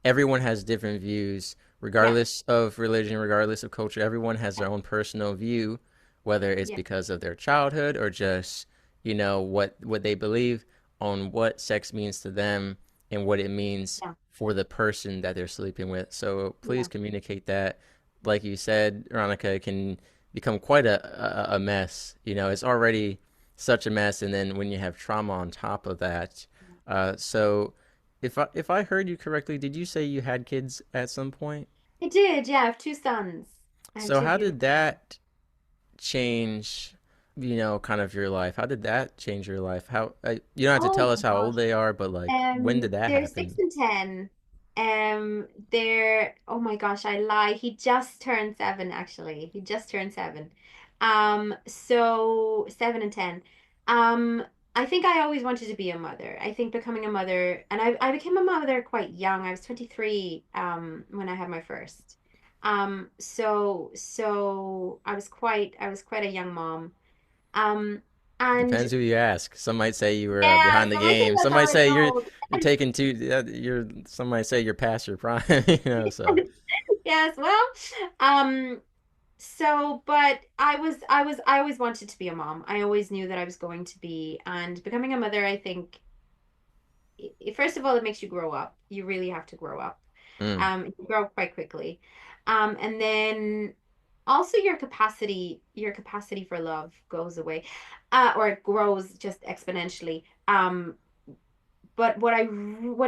everyone has different views, Yeah. regardless of religion, regardless of culture. Everyone has Yeah. their own personal view, whether it's Yeah. because of their childhood or just what they believe on what sex means to them and what it means Yeah. for the person that they're sleeping with. So please Yeah. communicate that. Like you said, Ronica, it can become quite a mess. It's already such a mess, and then when you have trauma on top of that. So if I heard you correctly, did you say you had kids at some point? I did. Yeah. I have two sons. I have So two how beautiful did sons. that change, kind of your life? How did that change your life? You don't have to Oh tell us my how old gosh. they are, but like when did that They're six happen? and 10. They're, oh my gosh, I lie. He just turned 7, actually. He just turned 7. So 7 and 10. Um, I think I always wanted to be a mother. I think becoming a mother, and I became a mother quite young. I was 23 when I had my first. So I was quite a young mom. Um, and Depends who you ask. Some might say you were yeah, behind the some might say game. that's Some might say already you're old. you're taking too. Some might say you're past your prime. So Yes, well, um, but I always wanted to be a mom. I always knew that I was going to be, and becoming a mother, I think, first of all, it makes you grow up. You really have to grow up. mm, You grow up quite quickly. And then also your capacity for love goes away, or it grows just exponentially. But what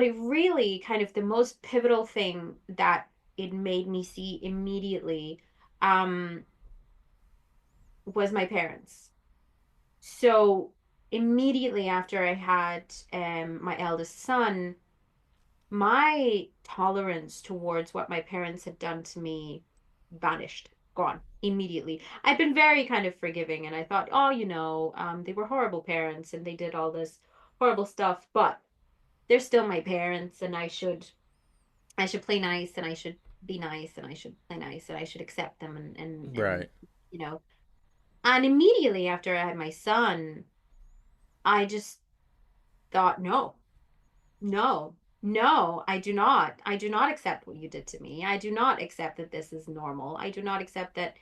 it really kind of the most pivotal thing that it made me see immediately um was my parents. So immediately after I had my eldest son, my tolerance towards what my parents had done to me vanished, gone immediately. I'd been very kind of forgiving, and I thought, oh, they were horrible parents and they did all this horrible stuff, but they're still my parents, and I should play nice, and I should be nice, and I should play nice, and I should accept them, and right. you know. And immediately after I had my son, I just thought, no, no, no, I do not. I do not accept what you did to me. I do not accept that this is normal. I do not accept that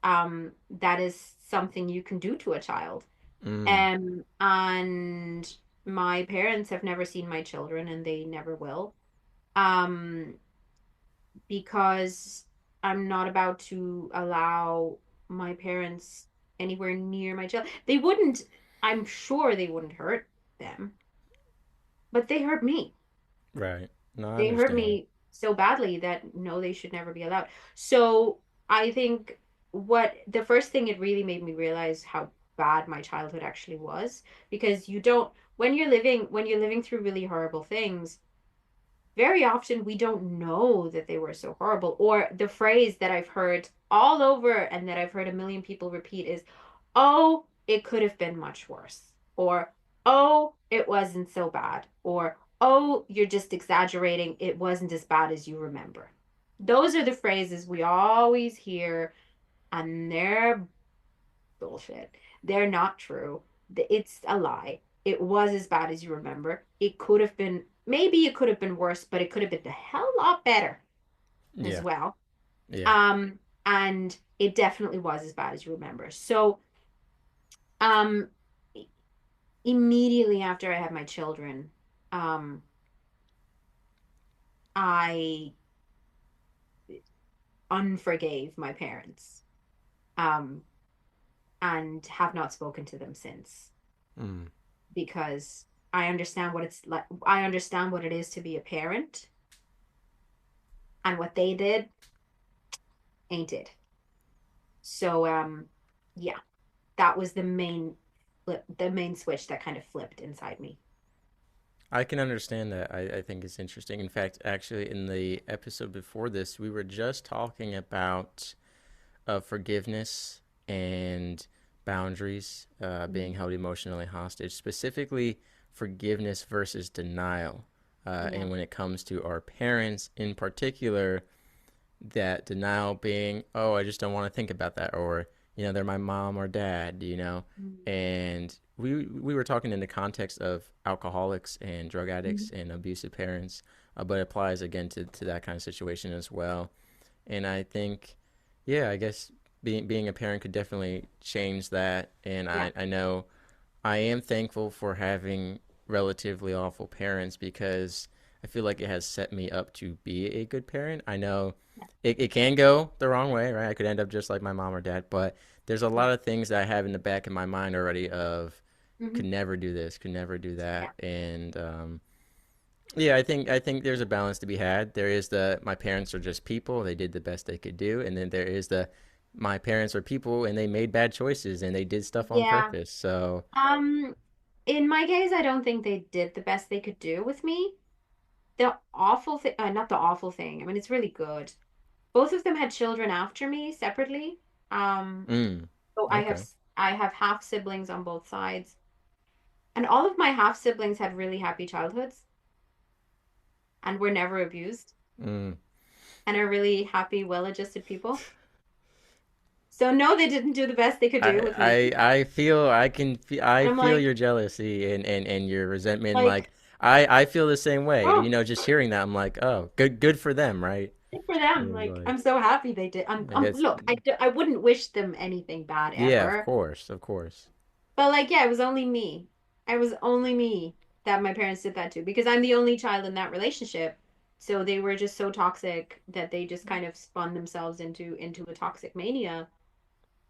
that is something you can do to a child. Mm, And my parents have never seen my children, and they never will. Um because I'm not about to allow my parents. anywhere near my child. They wouldn't, I'm sure they wouldn't hurt them, but they hurt me. Right. No, I They hurt understand. me so badly that no, they should never be allowed. So I think what the first thing it really made me realize how bad my childhood actually was, because you don't, when you're living through really horrible things, very often we don't know that they were so horrible. Or the phrase that I've heard all over and that I've heard a million people repeat is, oh, it could have been much worse. Or, oh, it wasn't so bad. Or, oh, you're just exaggerating. It wasn't as bad as you remember. Those are the phrases we always hear, and they're bullshit. They're not true. It's a lie. It was as bad as you remember. It could have been, maybe it could have been worse, but it could have been a hell lot better as Yeah. well. Yeah. Um, and it definitely was as bad as you remember. So, um, immediately after I had my children, um, I unforgave my parents, um, and have not spoken to them since, Mm. because I understand what it's like. I understand what it is to be a parent, and what they did ain't it. So, yeah, that was the main flip, the main switch that kind of flipped inside me. I can understand that. I think it's interesting. In fact, actually, in the episode before this, we were just talking about forgiveness and boundaries being Mhm. held emotionally hostage, specifically forgiveness versus denial. Yeah. And when it comes to our parents in particular, that denial being, oh, I just don't want to think about that, or they're my mom or dad, Mhm. and we were talking in the context of alcoholics and drug addicts Mhm. and abusive parents, but it applies again to that kind of situation as well. And I think, yeah, I guess being a parent could definitely change that. And Yeah. I know I am thankful for having relatively awful parents because I feel like it has set me up to be a good parent. I know it can go the wrong way, right? I could end up just like my mom or dad, but there's a Yeah. lot of things that I have in the back of my mind already of could Hmm. never do this, could never do Yeah. that. And yeah, I think there's a balance to be had. There is the my parents are just people, they did the best they could do, and then there is the my parents are people and they made bad choices and they did stuff on Yeah. purpose. So, Um, in my case, I don't think they did the best they could do with me. The awful thing, not the awful thing. I mean, it's really good. Both of them had children after me separately. Um, mm, so okay. I have half siblings on both sides, and all of my half siblings had really happy childhoods and were never abused Mm. and are really happy, well-adjusted people. So no, they didn't do the best they could do with me either. I feel I And I'm feel like, your jealousy and your resentment. like, Like I feel the same way. oh, Just hearing that, I'm like, oh, good for them, right? good for them. It's Like, like I'm so happy they did. I guess, Look, I wouldn't wish them anything bad yeah, of ever. course, of course. But like, yeah, it was only me. It was only me that my parents did that to, because I'm the only child in that relationship. So they were just so toxic that they just kind of spun themselves into a toxic mania,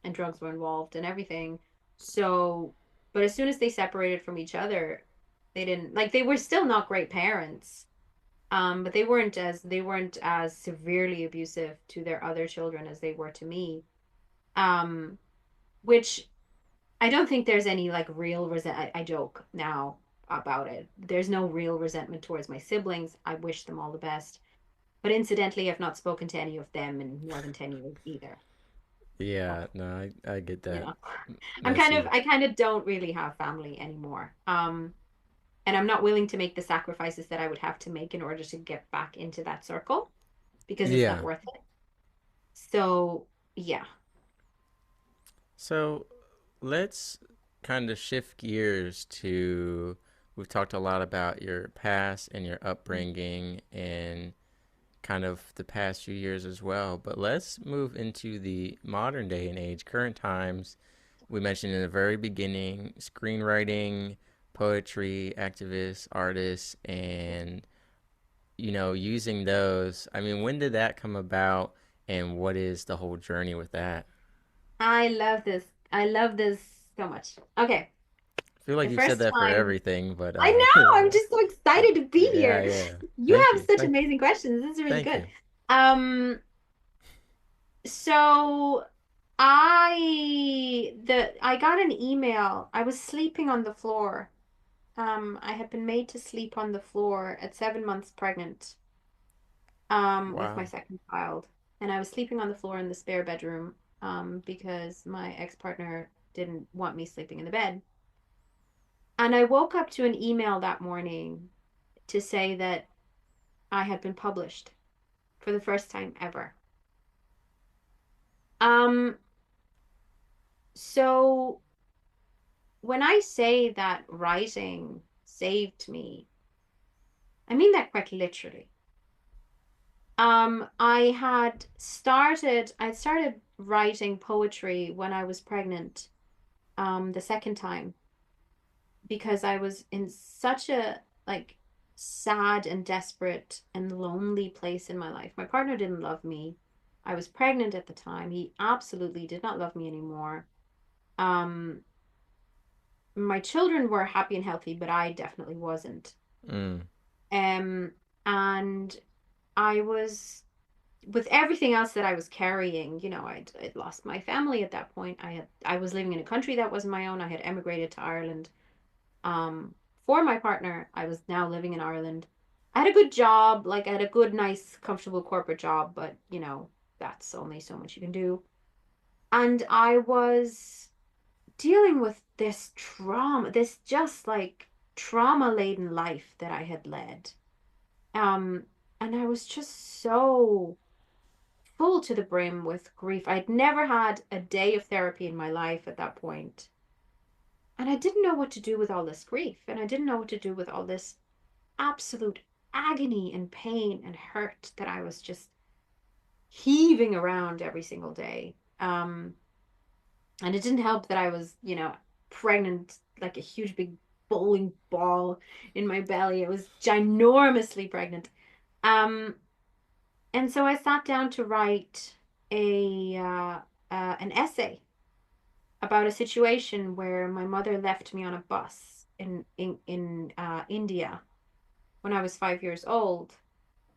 and drugs were involved and everything. So, but as soon as they separated from each other, they didn't, like, they were still not great parents. But they weren't as severely abusive to their other children as they were to me. Um, which I don't think there's any like real resent. I joke now about it. There's no real resentment towards my siblings. I wish them all the best. But incidentally, I've not spoken to any of them in more than 10 years either. So, Yeah, no, I get you that. know, I see. I kind of don't really have family anymore. And I'm not willing to make the sacrifices that I would have to make in order to get back into that circle, because it's not Yeah. worth it. So, yeah. So let's kind of shift gears to we've talked a lot about your past and your upbringing and kind of the past few years as well. But let's move into the modern day and age, current times. We mentioned in the very beginning screenwriting, poetry, activists, artists, and using those. I mean, when did that come about, and what is the whole journey with that? I love this. I love this so much. Okay. I feel like The you said first that for time everything, but I know, I'm just so excited to be yeah, here. yeah. You Thank have you, such thank you, amazing questions. This is really thank good. you. Um, so I got an email. I was sleeping on the floor. I had been made to sleep on the floor at 7 months pregnant, with my Wow. second child. And I was sleeping on the floor in the spare bedroom, because my ex-partner didn't want me sleeping in the bed. And I woke up to an email that morning to say that I had been published for the first time ever. Um, so when I say that writing saved me, I mean that quite literally. I started writing poetry when I was pregnant, the second time, because I was in such a like sad and desperate and lonely place in my life. My partner didn't love me. I was pregnant at the time. He absolutely did not love me anymore. Um, my children were happy and healthy, but I definitely wasn't. Mm. Um, and I was with everything else that I was carrying, I'd lost my family at that point. I was living in a country that wasn't my own. I had emigrated to Ireland, um, for my partner. I was now living in Ireland. I had a good job, like I had a good, nice, comfortable corporate job, but that's only so much you can do. And I was dealing with this trauma, this just like trauma laden life that I had led. Um, and I was just so full to the brim with grief. I'd never had a day of therapy in my life at that point. And I didn't know what to do with all this grief. And I didn't know what to do with all this absolute agony and pain and hurt that I was just heaving around every single day. And it didn't help that I was, pregnant like a huge big bowling ball in my belly. It was ginormously pregnant. Um, and so I sat down to write an essay about a situation where my mother left me on a bus in India when I was 5 years old,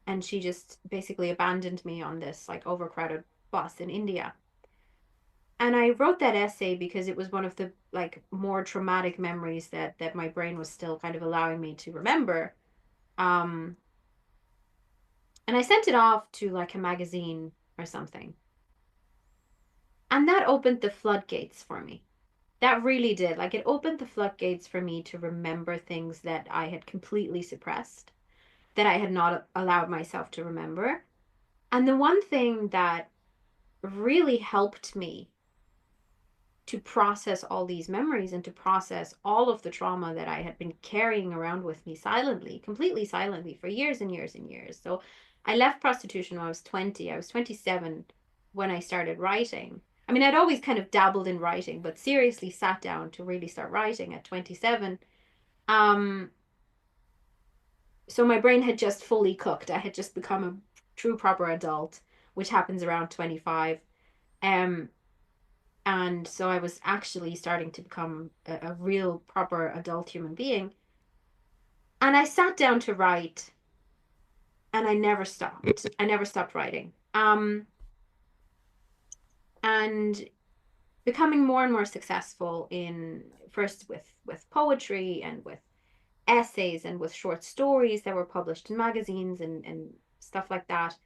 and she just basically abandoned me on this like overcrowded bus in India. And I wrote that essay because it was one of the like more traumatic memories that my brain was still kind of allowing me to remember. Um, and I sent it off to like a magazine or something. And that opened the floodgates for me. That really did. Like it opened the floodgates for me to remember things that I had completely suppressed, that I had not allowed myself to remember. And the one thing that really helped me to process all these memories and to process all of the trauma that I had been carrying around with me silently, completely silently for years and years and years. So I left prostitution when I was 20. I was 27 when I started writing. I mean, I'd always kind of dabbled in writing, but seriously sat down to really start writing at 27. Um, so my brain had just fully cooked. I had just become a true proper adult, which happens around 25. Um, And so I was actually starting to become a real proper adult human being. And I sat down to write and I never stopped. I never stopped writing. And becoming more and more successful in first with poetry and with essays and with short stories that were published in magazines and stuff like that.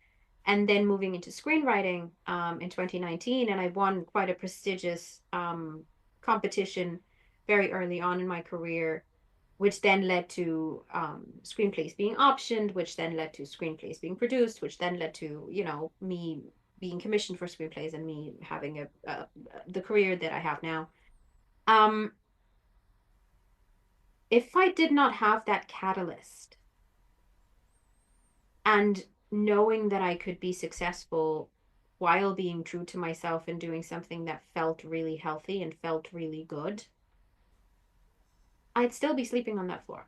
And then moving into screenwriting, in 2019, and I won quite a prestigious, competition very early on in my career, which then led to, screenplays being optioned, which then led to screenplays being produced, which then led to me being commissioned for screenplays and me having the career that I have now. Um, if I did not have that catalyst and knowing that I could be successful while being true to myself and doing something that felt really healthy and felt really good, I'd still be sleeping on that floor.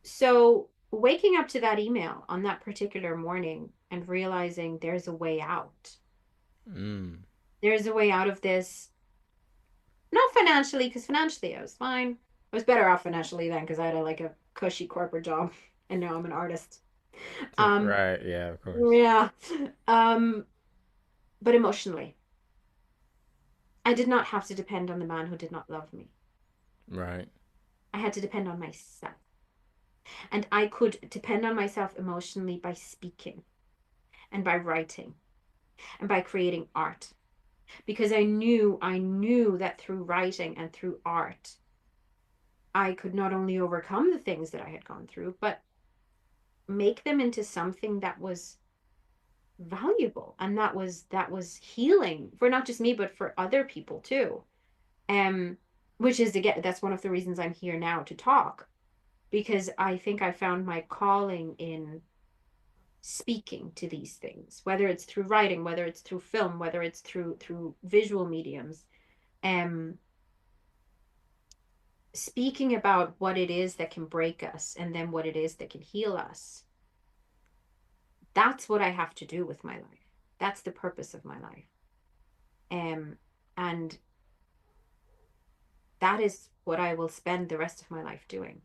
So, waking up to that email on that particular morning and realizing there's a way out Mm. There's a way out of this. Not financially, because financially I was fine. I was better off financially then because I had like a cushy corporate job, and now I'm an artist. Um, Right. Yeah, of course. yeah. Um, but emotionally, I did not have to depend on the man who did not love me. Right. I had to depend on myself. And I could depend on myself emotionally by speaking and by writing and by creating art. Because I knew that through writing and through art, I could not only overcome the things that I had gone through, but make them into something that was valuable and that was healing for not just me but for other people too. Um, which is again that's one of the reasons I'm here now to talk, because I think I found my calling in speaking to these things, whether it's through writing, whether it's through film, whether it's through visual mediums. Um, speaking about what it is that can break us and then what it is that can heal us. That's what I have to do with my life. That's the purpose of my life. Um, and that is what I will spend the rest of my life doing.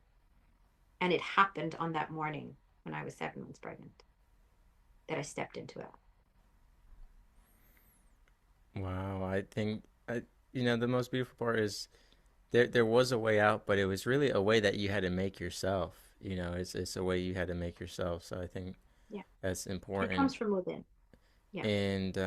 And it happened on that morning when I was 7 months pregnant that I stepped into it. Wow. I think the most beautiful part is there was a way out, but it was really a way that you had to make yourself. It's a way you had to make yourself. So I think Yeah. that's It important. comes from within. Yeah. And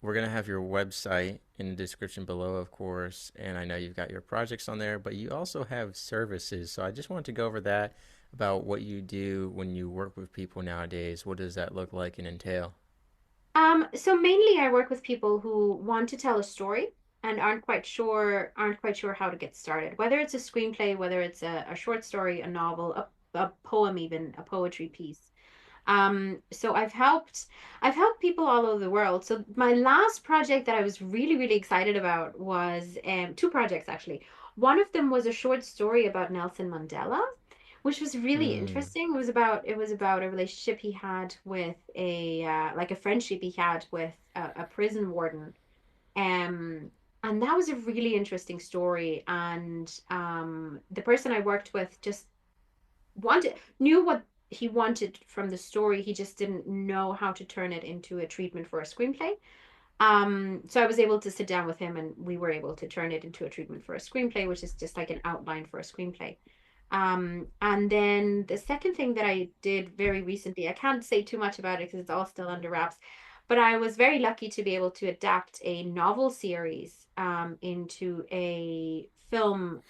we're gonna have your website in the description below, of course. And I know you've got your projects on there, but you also have services. So I just wanted to go over that about what you do when you work with people nowadays. What does that look like and entail? So mainly I work with people who want to tell a story and aren't quite sure how to get started. Whether it's a screenplay, whether it's a short story, a novel, a poem, even a poetry piece. So I've helped people all over the world. So my last project that I was really, really excited about was two projects actually. One of them was a short story about Nelson Mandela, which was really Mm, interesting. It was about a relationship he had with a friendship he had with a prison warden. Um, and that was a really interesting story. And the person I worked with just knew what he wanted from the story. He just didn't know how to turn it into a treatment for a screenplay. So I was able to sit down with him and we were able to turn it into a treatment for a screenplay, which is just like an outline for a screenplay. And then the second thing that I did very recently, I can't say too much about it because it's all still under wraps, but I was very lucky to be able to adapt a novel series into a film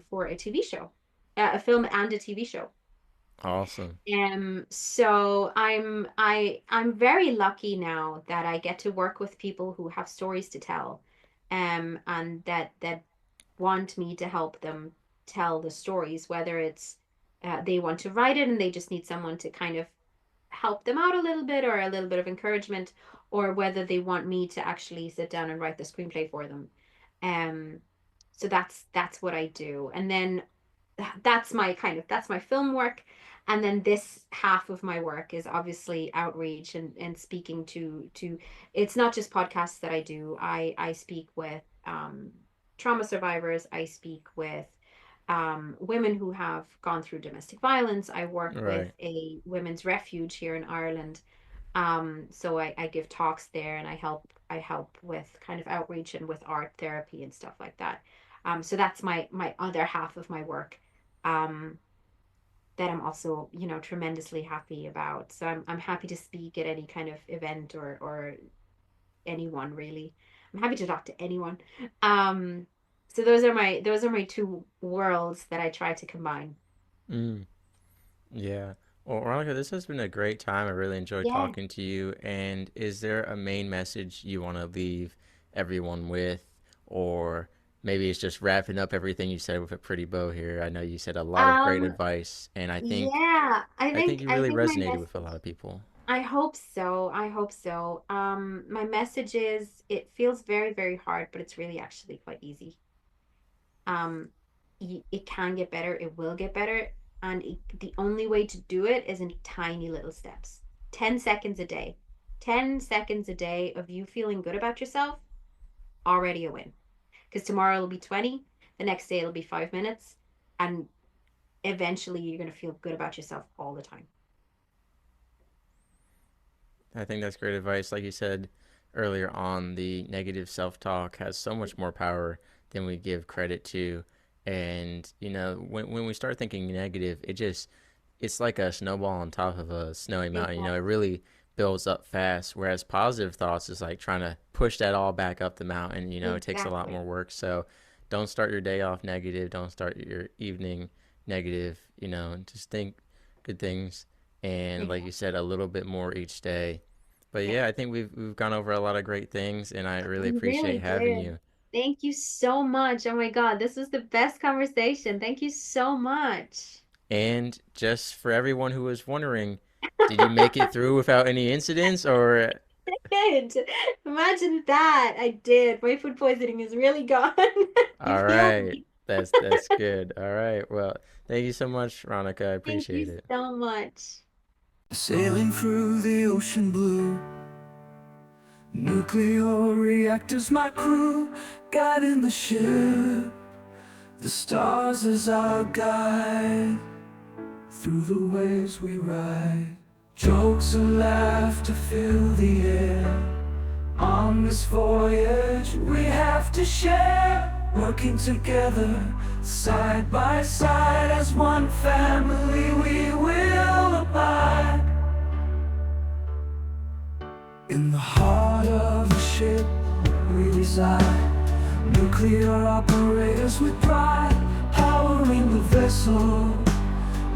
for a TV show, a film and a TV show. awesome. So I'm very lucky now that I get to work with people who have stories to tell, and that want me to help them tell the stories, whether it's they want to write it and they just need someone to kind of help them out a little bit or a little bit of encouragement, or whether they want me to actually sit down and write the screenplay for them. Um, so that's what I do. And then that's my film work. And then this half of my work is obviously outreach and speaking to it's not just podcasts that I do. I speak with trauma survivors. I speak with women who have gone through domestic violence. I work with Right. a women's refuge here in Ireland. So I give talks there and I help with kind of outreach and with art therapy and stuff like that. So that's my other half of my work. Um, that I'm also, tremendously happy about. So I'm happy to speak at any kind of event or anyone really. I'm happy to talk to anyone. Um, so those are my two worlds that I try to combine. Mm, yeah. Well, Veronica, this has been a great time. I really enjoyed Yeah. talking to you. And is there a main message you want to leave everyone with? Or maybe it's just wrapping up everything you said with a pretty bow here. I know you said a lot of great Um, advice, and I think yeah, I I think think you I really think my resonated with a message lot of people. I hope so. I hope so. My message is it feels very, very hard, but it's really actually quite easy. Um, it can get better, it will get better, and the only way to do it is in tiny little steps. 10 seconds a day. 10 seconds a day of you feeling good about yourself, already a win. Because tomorrow it'll be 20, the next day it'll be 5 minutes, and eventually you're going to feel good about yourself all the time. I think that's great advice. Like you said earlier on, the negative self talk has so much more power than we give credit to. And, when we start thinking negative, it's like a snowball on top of a snowy mountain. It Exactly. really builds up fast. Whereas positive thoughts is like trying to push that all back up the mountain. It takes a lot Exactly. more work. So don't start your day off negative. Don't start your evening negative. Just think good things. And like you Exactly. said, a little bit more each day. But Yeah. yeah, I think we've gone over a lot of great things, and I really We appreciate really having did. you. Thank you so much. Oh my God, this was the best conversation. Thank you so much. And just for everyone who was wondering, did you make it through without any incidents, or Did. Imagine that. I did. My food poisoning is really gone. You all healed right, me. that's good. All right, well, thank you so much, Ronika. I Thank appreciate you it. so much. Sailing through the ocean blue, nuclear reactors, my crew, guiding the ship, the stars as our guide, through the waves we ride. Jokes and laughter fill the air. On this voyage we have to share, working together, side by side, as one family we will abide. In the heart of the ship we reside, nuclear operators with pride, powering the vessel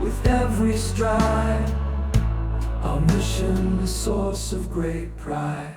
with every stride. Our mission, a source of great pride.